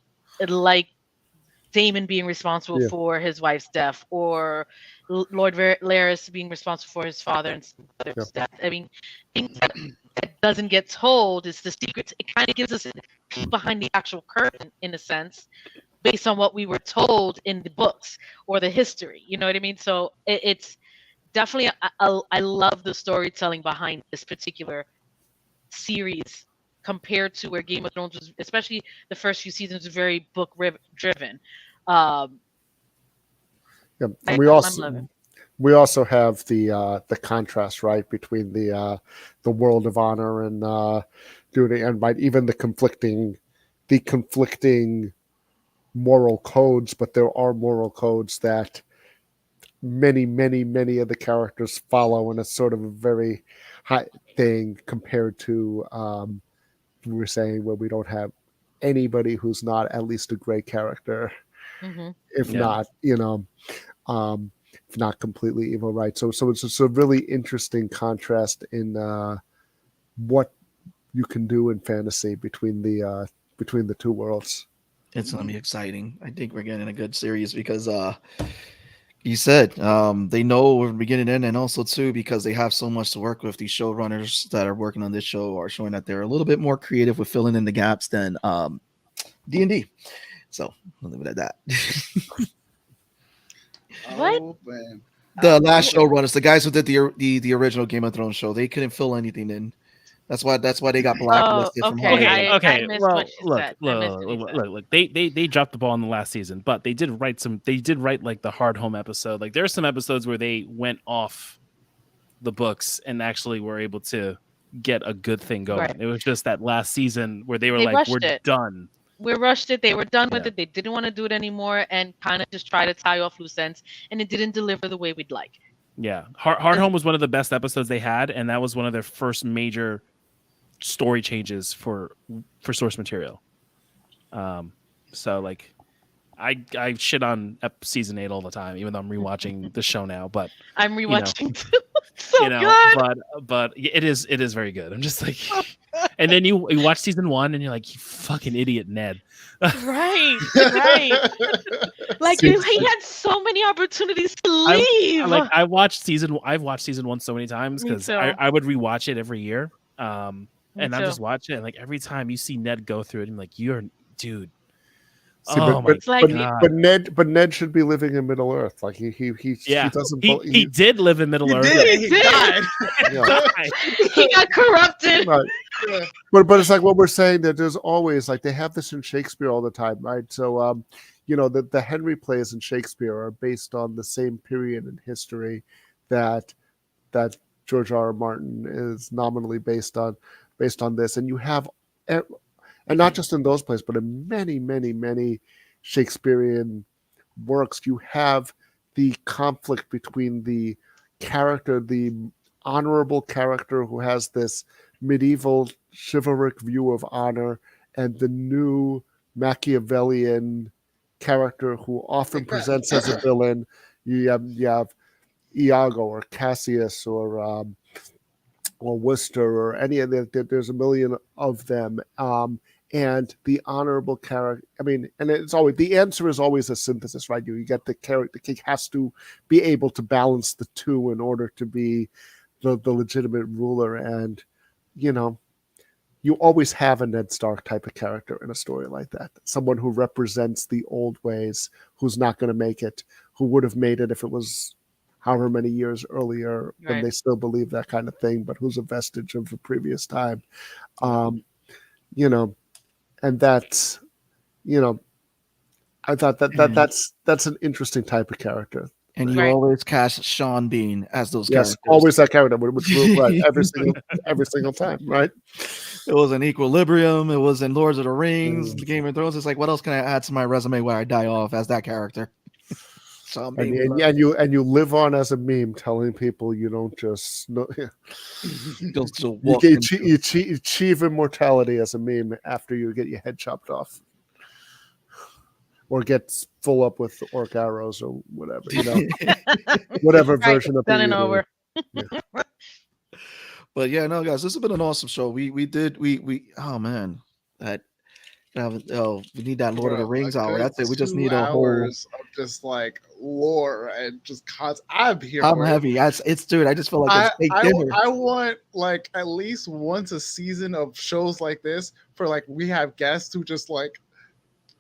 Daemon being responsible for his wife's death, or Lord Varys being responsible for his father and mother's death. I mean, things that doesn't get told is the secret. It kind of gives us a peek behind the actual curtain, in a sense, based on what we were told in the books or the history. You know what I mean? So it's definitely, I love the storytelling behind this particular series compared to where Game of Thrones was, especially the first few seasons, was very book driven. We also have the contrast, right, between the world of honor and duty, and even the conflicting moral codes. But there are moral codes that many of the characters follow, and it's sort of a very high thing compared to we were saying, where we don't have anybody who's not at least a great character, if not, if not completely evil, right? So it's just a really interesting contrast in what you can do in fantasy between the two worlds. It's gonna be exciting. I think we're getting a good series because you said they know we're beginning in, and also too because they have so much to work with. These showrunners that are working on this show are showing that they're a little bit more creative with filling in the gaps than D&D. So I'll leave it at that. What? Oh, man. The last showrunners, the guys who did the original Game of Thrones show, they couldn't fill anything in. That's why they got blacklisted from okay. Hollywood. I missed Well, what she look, said. I missed what she said. look. They dropped the ball in the last season, but they did write some. They did write like the hard home episode. Like there are some episodes where they went off the books and actually were able to get a good thing going. Right. It was just that last season where they were They like, rushed "We're it. done." We rushed it. They were done with Yeah. it. They didn't want to do it anymore, and kind of just try to tie off loose ends, and it didn't deliver the way we'd like. Yeah, Hard Home was one of the best episodes they had, and that was one of their first major story changes for source material. So like I shit on season 8 all the time, even though I'm rewatching the show now, but I'm rewatching too. So good. but it is very good. I'm just like, and then you watch season 1 and you're like, you fucking idiot, Ned. Right. Like he had so many opportunities to leave. I've watched season 1 so many times because I would rewatch it every year. And I'm just watching it, and like every time you see Ned go through it, I'm like, you're dude. See, but Ned should be living in Middle Earth. Like he doesn't. He did live in Middle Earth. He died. He got corrupted. Right. Yeah. But it's like what we're saying, that there's always, like, they have this in Shakespeare all the time, right? So the Henry plays in Shakespeare are based on the same period in history that George R.R. Martin is nominally based on this, and you have. And not just in those plays, but in many, many, many Shakespearean works, you have the conflict between the character, the honorable character who has this medieval chivalric view of honor, and the new Machiavellian character who often presents as a villain. You have Iago or Cassius or Worcester or any of them. There's a million of them. And the honorable character, and it's always, the answer is always a synthesis, right? You get the character, the king has to be able to balance the two in order to be the legitimate ruler. And, you always have a Ned Stark type of character in a story like that. Someone who represents the old ways, who's not going to make it, who would have made it if it was however many years earlier, Right. and they still believe that kind of thing, but who's a vestige of the previous time. And that's, I thought that's an interesting type of character. And you always cast Sean Bean as those characters. Always that character, which right every single time, right? It was in Equilibrium. It was in Lords of the Rings, the Game of Thrones. It's like, what else can I add to my resume where I die off as that character? Sean Bean. And you live on as a meme, telling people you don't just you achieve immortality as a meme after you get your head chopped off, or get full up with orc arrows or whatever, whatever version of done and over. Yeah. But yeah, no, guys, this has been an awesome show. We oh man, we need that Lord of the Rings hour. That's it. We just need a whole hours of just like lore and just I'm here. I'm heavy. It's dude. I just feel like it's dinner. I want like at least once a season of shows like this for like we have guests who just like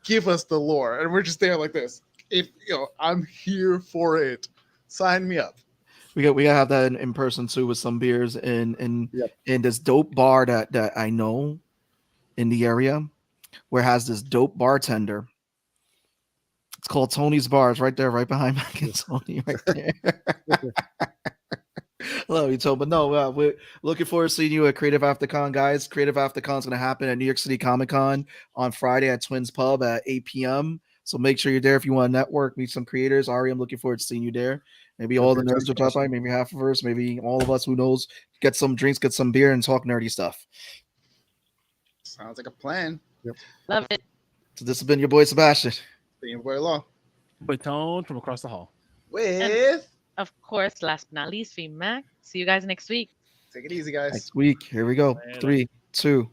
give us the lore and we're just there like this. If I'm here for it. Sign me up. We gotta have that in person too with some beers in this dope bar that I know in the area, where it has this dope bartender. It's called Tony's Bar. It's right there, right behind Mac and Tony, right there. Love you, Tony. But no, we're looking forward to seeing you at Creative After Con, guys. Creative After Con is going to happen at New York City Comic Con on Friday at Twins Pub at 8 p.m. So make sure you're there if you want to network, meet some creators. Ari, I'm looking forward to seeing you there. Maybe all the nerds will drop by, maybe half of us, maybe all of us, who knows, get some drinks, get some beer, and talk nerdy stuff. Sounds like a plan. Love it. So this has been your boy Sebastian. Being boy law. Boy Tone from across the hall. With Of course, last but not least, Vmac. See you guys next week. take it easy, guys. Next week. Here we go. Later. 3, 2,